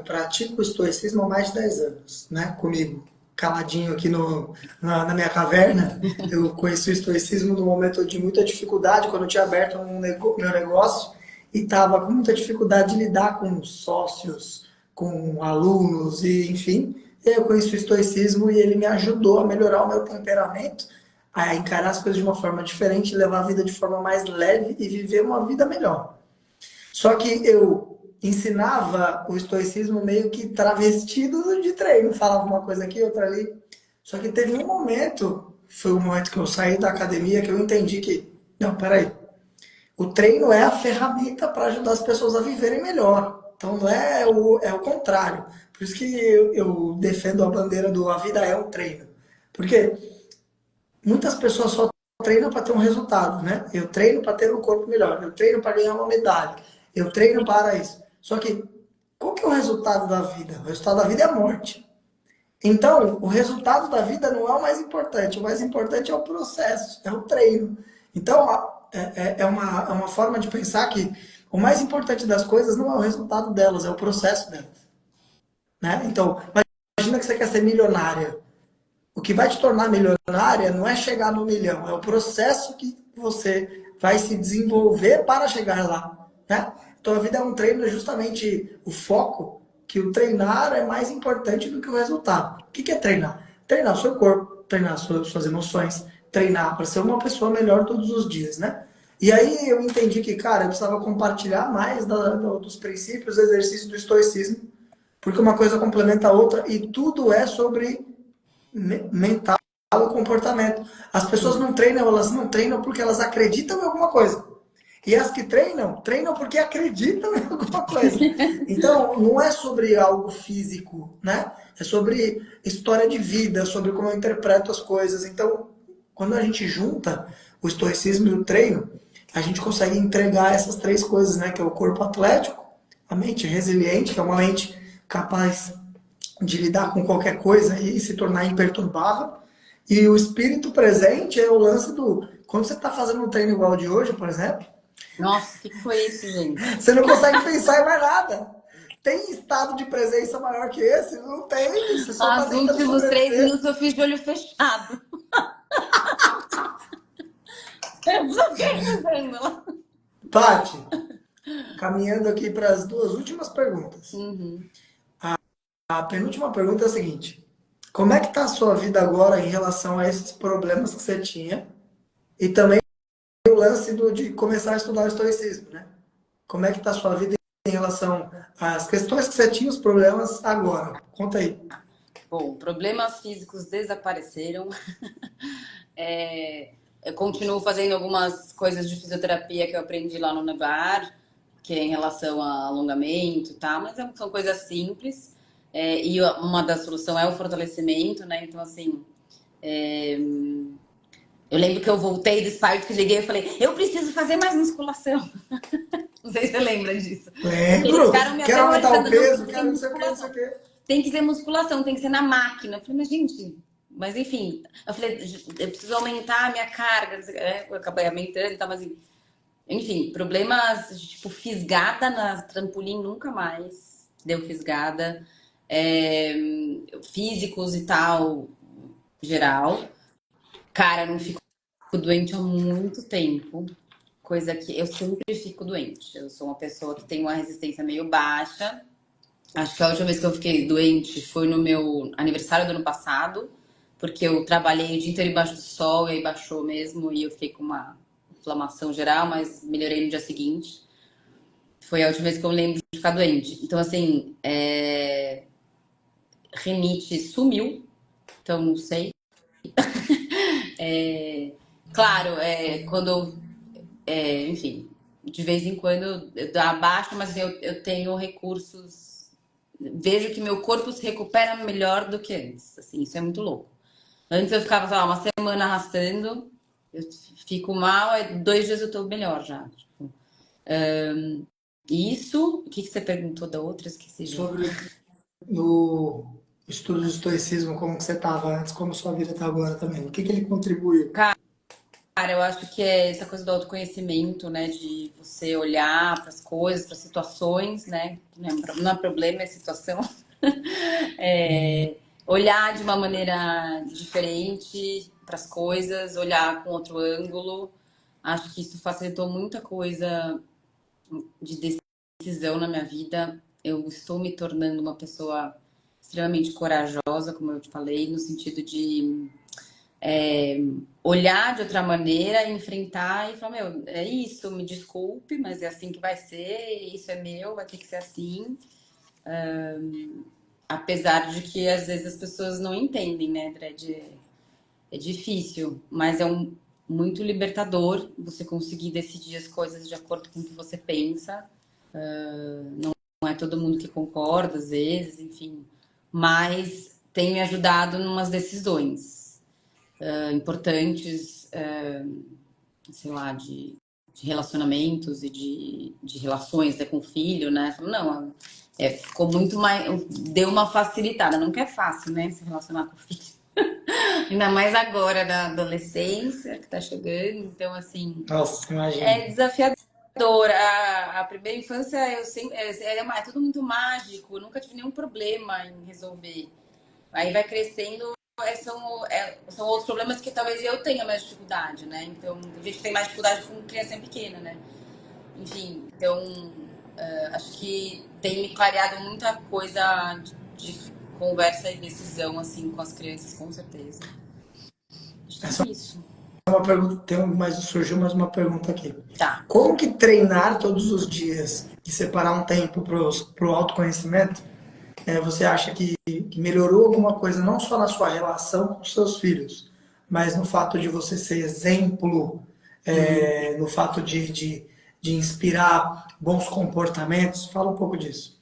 Speaker 1: pratico o estoicismo há mais de 10 anos, né? Comigo, caladinho aqui na minha caverna. Eu conheci o estoicismo num momento de muita dificuldade, quando eu tinha aberto meu negócio e estava com muita dificuldade de lidar com sócios, com alunos e enfim. E aí eu conheci o estoicismo e ele me ajudou a melhorar o meu temperamento, a encarar as coisas de uma forma diferente, levar a vida de forma mais leve e viver uma vida melhor. Só que eu ensinava o estoicismo meio que travestido de treino, falava uma coisa aqui, outra ali. Só que teve um momento, foi o momento que eu saí da academia, que eu entendi que, não, peraí, o treino é a ferramenta para ajudar as pessoas a viverem melhor. Então não é o contrário. Por isso que eu defendo a bandeira do a vida é um treino. Porque muitas pessoas só treinam para ter um resultado, né? Eu treino para ter um corpo melhor, eu treino para ganhar uma medalha, eu treino para isso. Só que qual que é o resultado da vida? O resultado da vida é a morte. Então, o resultado da vida não é o mais importante. O mais importante é o processo, é o treino. Então, é uma forma de pensar que o mais importante das coisas não é o resultado delas, é o processo delas. Né? Então, imagina que você quer ser milionária. O que vai te tornar milionária não é chegar no milhão, é o processo que você vai se desenvolver para chegar lá. Né? Então a vida é um treino, é justamente o foco, que o treinar é mais importante do que o resultado. O que é treinar? Treinar o seu corpo, treinar suas emoções, treinar para ser uma pessoa melhor todos os dias, né? E aí eu entendi que, cara, eu precisava compartilhar mais dos princípios do exercício do estoicismo, porque uma coisa complementa a outra e tudo é sobre mental e comportamento. As pessoas não treinam, elas não treinam porque elas acreditam em alguma coisa. E as que treinam, treinam porque acreditam em alguma coisa. Então, não é sobre algo físico, né? É sobre história de vida, sobre como eu interpreto as coisas. Então, quando a gente junta o estoicismo e o treino, a gente consegue entregar essas 3 coisas, né? Que é o corpo atlético, a mente resiliente, que é uma mente capaz de lidar com qualquer coisa e se tornar imperturbável. E o espírito presente é o lance do... Quando você está fazendo um treino igual de hoje, por exemplo,
Speaker 2: Nossa, o que foi isso, gente?
Speaker 1: você não consegue pensar em mais nada. Tem estado de presença maior que esse? Não tem. Você só está
Speaker 2: Os
Speaker 1: tentando
Speaker 2: últimos 3 minutos
Speaker 1: sobreviver.
Speaker 2: eu fiz de olho fechado. Eu só fiquei fazendo lá.
Speaker 1: Paty, caminhando aqui para as 2 últimas perguntas.
Speaker 2: Uhum.
Speaker 1: A penúltima pergunta é a seguinte. Como é que está a sua vida agora em relação a esses problemas que você tinha? E também o lance de começar a estudar o estoicismo, né? Como é que está a sua vida em relação às questões que você tinha, os problemas agora? Conta aí.
Speaker 2: Bom, problemas físicos desapareceram. Eu continuo fazendo algumas coisas de fisioterapia que eu aprendi lá no Nevar, que é em relação a alongamento, tá? Mas são coisas simples. E uma das soluções é o fortalecimento, né? Então, assim, eu lembro que eu voltei do site, que liguei e falei, eu preciso fazer mais musculação. Não sei se você lembra disso. Porque eles
Speaker 1: Lembro.
Speaker 2: ficaram me
Speaker 1: Quero aumentar o
Speaker 2: aterrorizando, não, tem
Speaker 1: peso,
Speaker 2: que ser
Speaker 1: quero não sei o que, não sei o
Speaker 2: musculação.
Speaker 1: que.
Speaker 2: Tem que ser musculação, tem que ser na máquina. Eu falei, mas gente, mas enfim, eu falei, eu preciso aumentar a minha carga, não sei o quê. Eu acabei aumentando e tal, mas enfim, problemas tipo fisgada na trampolim nunca mais deu fisgada. É, físicos e tal, geral. Cara, eu não fico doente há muito tempo, coisa que eu sempre fico doente. Eu sou uma pessoa que tem uma resistência meio baixa. Acho que a última vez que eu fiquei doente foi no meu aniversário do ano passado, porque eu trabalhei o dia inteiro embaixo do sol e aí baixou mesmo e eu fiquei com uma inflamação geral, mas melhorei no dia seguinte. Foi a última vez que eu lembro de ficar doente. Então, assim, rinite sumiu, então não sei. Claro, quando, enfim, de vez em quando eu dou abaixo, mas eu tenho recursos. Vejo que meu corpo se recupera melhor do que antes. Assim, isso é muito louco. Antes eu ficava, sei lá, uma semana arrastando, eu fico mal, aí 2 dias eu tô melhor já. Tipo, isso, o que que você perguntou da outra? Esqueci já.
Speaker 1: Sobre no estudo do estoicismo, como que você estava antes, como sua vida está agora também. O que que ele contribuiu?
Speaker 2: Cara, eu acho que é essa coisa do autoconhecimento, né? De você olhar para as coisas, para situações, né? Não é problema, é situação. Olhar de uma maneira diferente para as coisas, olhar com outro ângulo. Acho que isso facilitou muita coisa de decisão na minha vida. Eu estou me tornando uma pessoa extremamente corajosa, como eu te falei, no sentido de olhar de outra maneira, enfrentar e falar, meu, é isso, me desculpe, mas é assim que vai ser, isso é meu, vai ter que ser assim. Apesar de que às vezes as pessoas não entendem, né, Dredd? É difícil, mas muito libertador você conseguir decidir as coisas de acordo com o que você pensa. Não é todo mundo que concorda, às vezes, enfim. Mas tem me ajudado em umas decisões importantes, sei lá, de relacionamentos e de relações, né, com o filho, né? Não, ficou muito mais. Deu uma facilitada. Nunca é fácil, né? Se relacionar com o filho. Ainda mais agora na adolescência que tá chegando. Então, assim,
Speaker 1: Nossa,
Speaker 2: é
Speaker 1: imagina.
Speaker 2: desafiador. A primeira infância eu sempre, é tudo muito mágico. Eu nunca tive nenhum problema em resolver. Aí vai crescendo, são outros problemas que talvez eu tenha mais dificuldade, né? Então, a gente tem mais dificuldade com criança pequena, né? Enfim, então, acho que tem me clareado muita coisa de conversa e decisão, assim, com as crianças, com certeza. Acho que
Speaker 1: Essa
Speaker 2: é isso.
Speaker 1: é uma pergunta, surgiu mais uma pergunta aqui.
Speaker 2: Tá.
Speaker 1: Como que treinar todos os dias e separar um tempo para o autoconhecimento, você acha que melhorou alguma coisa, não só na sua relação com os seus filhos, mas no fato de você ser exemplo, no fato de inspirar bons comportamentos? Fala um pouco disso.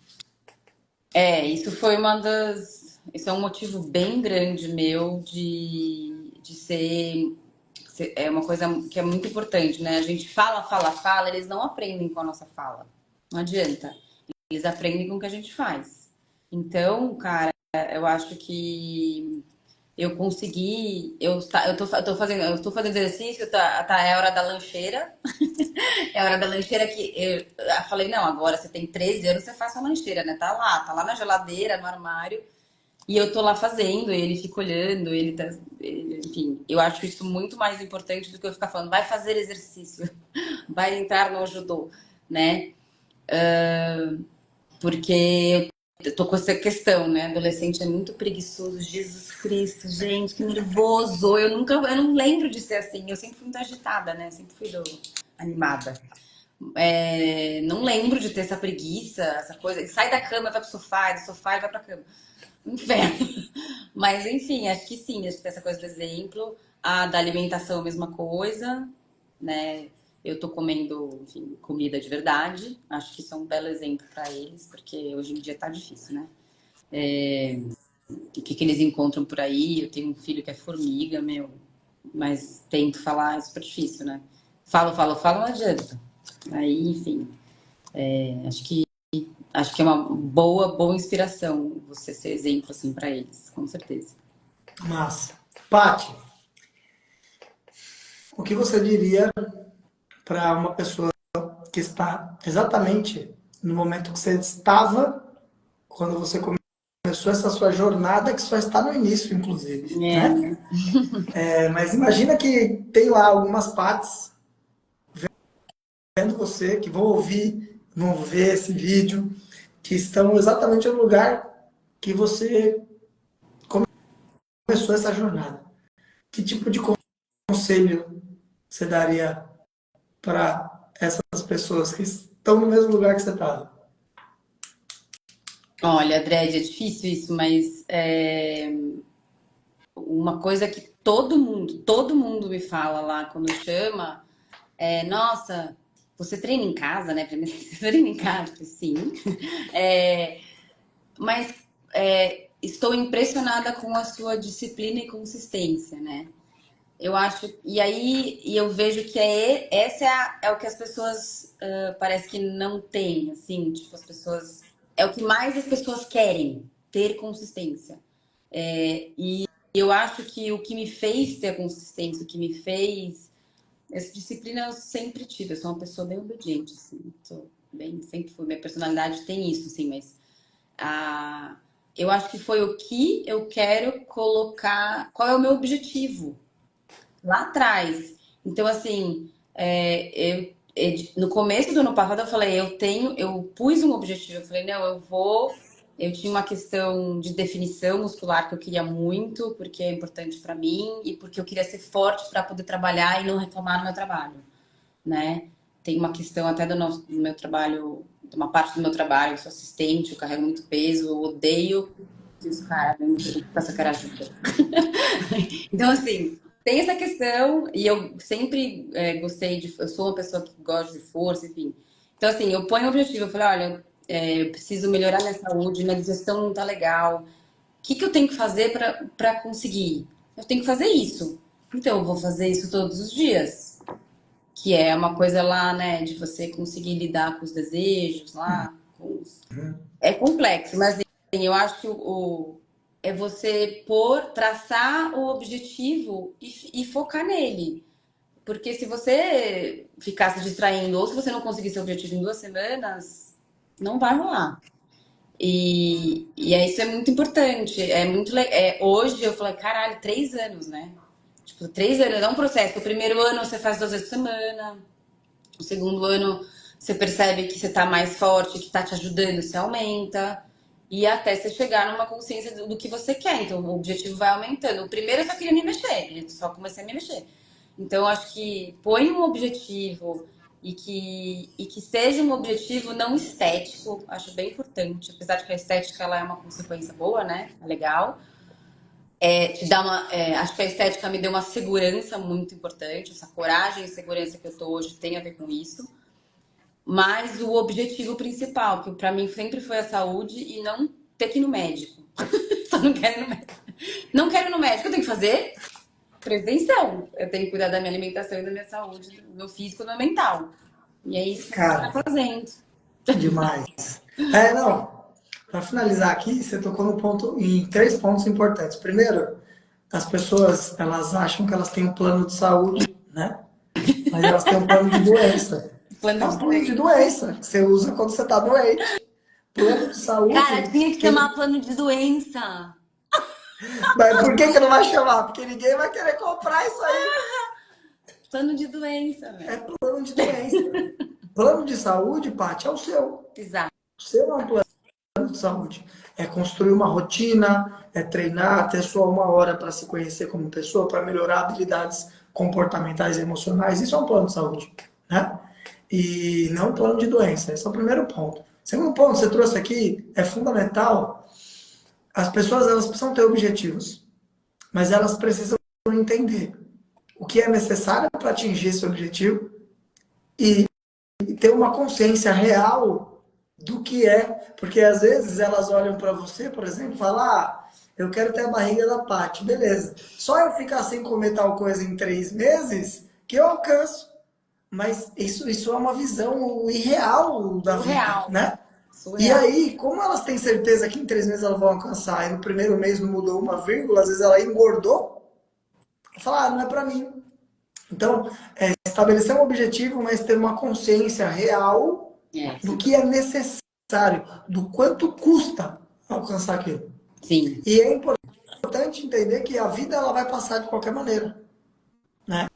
Speaker 2: Isso foi uma das. Isso é um motivo bem grande meu de ser. É uma coisa que é muito importante, né? A gente fala, fala, fala, eles não aprendem com a nossa fala. Não adianta. Eles aprendem com o que a gente faz. Então, cara, eu acho que eu consegui. Eu tô fazendo exercício, é a hora da lancheira. É a hora da lancheira que eu falei, não, agora você tem 13 anos, você faz sua lancheira, né? Tá lá na geladeira, no armário. E eu tô lá fazendo, e ele fica olhando, enfim, eu acho isso muito mais importante do que eu ficar falando, vai fazer exercício, vai entrar no judô, né? Porque eu tô com essa questão, né? Adolescente é muito preguiçoso, Jesus Cristo, gente, que nervoso. Eu não lembro de ser assim, eu sempre fui muito agitada, né? Sempre fui animada. Não lembro de ter essa preguiça, essa coisa. Sai da cama, vai pro sofá, do sofá e vai pra cama. Inferno. Mas enfim, acho que sim, acho que tem essa coisa do exemplo. A da alimentação, a mesma coisa, né? Eu tô comendo, enfim, comida de verdade. Acho que isso é um belo exemplo para eles, porque hoje em dia tá difícil, né? O que que eles encontram por aí? Eu tenho um filho que é formiga, meu, mas tento falar, é super difícil, né? Falo, não adianta. Aí, enfim, acho que é uma boa inspiração você ser exemplo assim para eles, com certeza.
Speaker 1: Massa. Paty, o que você diria para uma pessoa que está exatamente no momento que você estava quando você começou essa sua jornada, que só está no início, inclusive, né?
Speaker 2: É.
Speaker 1: Mas imagina que tem lá algumas partes vendo você, que vão ouvir, vão ver esse vídeo, que estão exatamente no lugar que você começou essa jornada. Que tipo de conselho você daria para essas pessoas que estão no mesmo lugar que você estava?
Speaker 2: Olha, Dredd, é difícil isso, mas uma coisa que todo mundo me fala lá quando chama nossa, você treina em casa, né? Primeiro, você treina em casa? Sim. É, mas estou impressionada com a sua disciplina e consistência, né? Eu acho, e eu vejo que essa é o que as pessoas parece que não têm, assim, tipo, as pessoas, é o que mais as pessoas querem, ter consistência. E eu acho que o que me fez ter a consistência, o que me fez, essa disciplina eu sempre tive, eu sou uma pessoa bem obediente, assim, sou bem, sempre fui, minha personalidade tem isso, assim, mas a, eu acho que foi o que eu quero colocar, qual é o meu objetivo, lá atrás. Então, assim, no começo do ano passado eu falei, eu pus um objetivo, eu falei, não, eu tinha uma questão de definição muscular que eu queria muito, porque é importante para mim e porque eu queria ser forte para poder trabalhar e não reclamar no meu trabalho, né? Tem uma questão até do meu trabalho, de uma parte do meu trabalho, eu sou assistente, eu carrego muito peso, eu odeio que os caras venham me perguntar se eu quero ajuda. Então, assim, tem essa questão, e eu sempre gostei de. Eu sou uma pessoa que gosta de força, enfim. Então, assim, eu ponho o objetivo, eu falei, olha, eu preciso melhorar minha saúde, minha digestão não tá legal. O que que eu tenho que fazer para conseguir? Eu tenho que fazer isso. Então, eu vou fazer isso todos os dias. Que é uma coisa lá, né, de você conseguir lidar com os desejos lá. É complexo, mas assim, eu acho que é você traçar o objetivo e focar nele. Porque se você ficar se distraindo, ou se você não conseguir seu objetivo em 2 semanas, não vai rolar. Isso é muito importante. Hoje eu falei, caralho, 3 anos, né? Tipo, 3 anos é um processo. O primeiro ano você faz 2 vezes por semana. O segundo ano você percebe que você está mais forte, que está te ajudando, você aumenta. E até você chegar numa consciência do que você quer. Então o objetivo vai aumentando. O primeiro eu só queria me mexer, eu só comecei a me mexer. Então acho que põe um objetivo e que seja um objetivo não estético, acho bem importante. Apesar de que a estética ela é uma consequência boa, né? É legal. Acho que a estética me deu uma segurança muito importante. Essa coragem e segurança que eu tô hoje tem a ver com isso. Mas o objetivo principal, que para mim sempre foi a saúde e não ter que ir no médico. Só não quero ir no médico. Não quero ir no médico, eu tenho que fazer prevenção. Eu tenho que cuidar da minha alimentação e da minha saúde, do meu físico e do meu mental. E é isso que a gente está
Speaker 1: Cara,
Speaker 2: fazendo.
Speaker 1: demais. Não. Para finalizar aqui, você tocou no ponto, em três pontos importantes. Primeiro, as pessoas elas acham que elas têm um plano de saúde, né? Mas elas têm um plano de doença.
Speaker 2: Plano
Speaker 1: É
Speaker 2: de
Speaker 1: um plano de
Speaker 2: doença.
Speaker 1: doença que você usa quando você está doente. Plano de
Speaker 2: Cara,
Speaker 1: saúde,
Speaker 2: tinha que chamar plano de doença.
Speaker 1: mas por que não vai chamar? Porque ninguém vai querer comprar isso aí.
Speaker 2: Plano de doença,
Speaker 1: É
Speaker 2: velho.
Speaker 1: plano de doença. Plano de saúde, Paty, é o seu.
Speaker 2: Exato.
Speaker 1: O seu é um plano de saúde. É construir uma rotina, é treinar, ter só 1 hora para se conhecer como pessoa, para melhorar habilidades comportamentais e emocionais. Isso é um plano de saúde, né? e não plano de doença. Esse é o primeiro ponto. Segundo ponto, você trouxe aqui, é fundamental. As pessoas elas precisam ter objetivos, mas elas precisam entender o que é necessário para atingir esse objetivo e ter uma consciência real do que é, porque às vezes elas olham para você, por exemplo, e falam, eu quero ter a barriga da Paty, beleza. Só eu ficar sem comer tal coisa em 3 meses que eu alcanço. Mas isso é uma visão irreal da vida,
Speaker 2: Surreal.
Speaker 1: né? E
Speaker 2: Surreal.
Speaker 1: aí, como elas têm certeza que em 3 meses elas vão alcançar, e no primeiro mês não mudou uma vírgula, às vezes ela engordou, fala, não é para mim. Então, estabelecer um objetivo, mas ter uma consciência real do que é necessário, do quanto custa alcançar aquilo.
Speaker 2: Sim.
Speaker 1: E é importante entender que a vida ela vai passar de qualquer maneira, né?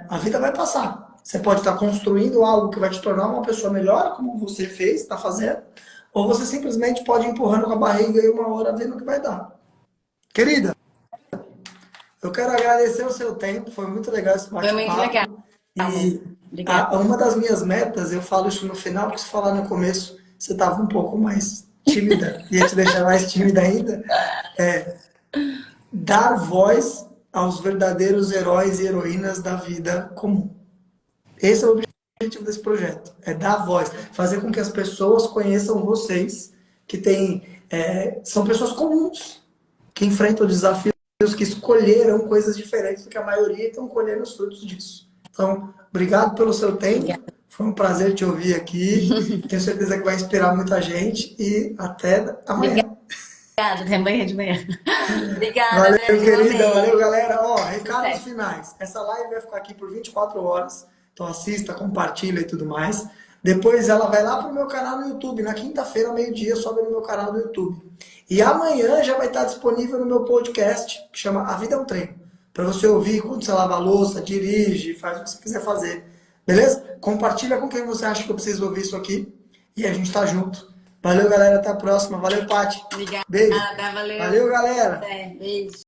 Speaker 1: A vida vai passar. Você pode estar construindo algo que vai te tornar uma pessoa melhor, como você fez, está fazendo, ou você simplesmente pode ir empurrando com a barriga e uma hora vendo o que vai dar. Querida, eu quero agradecer o seu tempo, foi muito legal esse
Speaker 2: Foi muito legal.
Speaker 1: bate-papo. E
Speaker 2: Obrigada.
Speaker 1: uma das minhas metas, eu falo isso no final, porque se falar no começo, você estava um pouco mais tímida, ia te deixar mais tímida ainda, é dar voz aos verdadeiros heróis e heroínas da vida comum. Esse é o objetivo desse projeto, é dar voz, fazer com que as pessoas conheçam vocês, que são pessoas comuns, que enfrentam desafios, que escolheram coisas diferentes do que a maioria e estão colhendo os frutos disso. Então, obrigado pelo seu tempo, foi um prazer te ouvir aqui, tenho certeza que vai inspirar muita gente e até amanhã.
Speaker 2: Obrigada, até amanhã de manhã. Obrigada,
Speaker 1: Valeu,
Speaker 2: Brasil,
Speaker 1: querida.
Speaker 2: amei.
Speaker 1: Valeu, galera. Ó, recados
Speaker 2: Sucesso.
Speaker 1: finais. Essa live vai ficar aqui por 24 horas. Então assista, compartilha e tudo mais. Depois ela vai lá pro meu canal no YouTube. Na quinta-feira, meio-dia, sobe no meu canal no YouTube. E amanhã já vai estar disponível no meu podcast, que chama A Vida é um Treino. Para você ouvir quando você lava a louça, dirige, faz o que você quiser fazer. Beleza? Compartilha com quem você acha que eu preciso ouvir isso aqui. E a gente tá junto. Valeu, galera. Até a próxima. Valeu, Paty.
Speaker 2: Obrigada,
Speaker 1: Beijo.
Speaker 2: valeu.
Speaker 1: Valeu, galera.
Speaker 2: Beijo.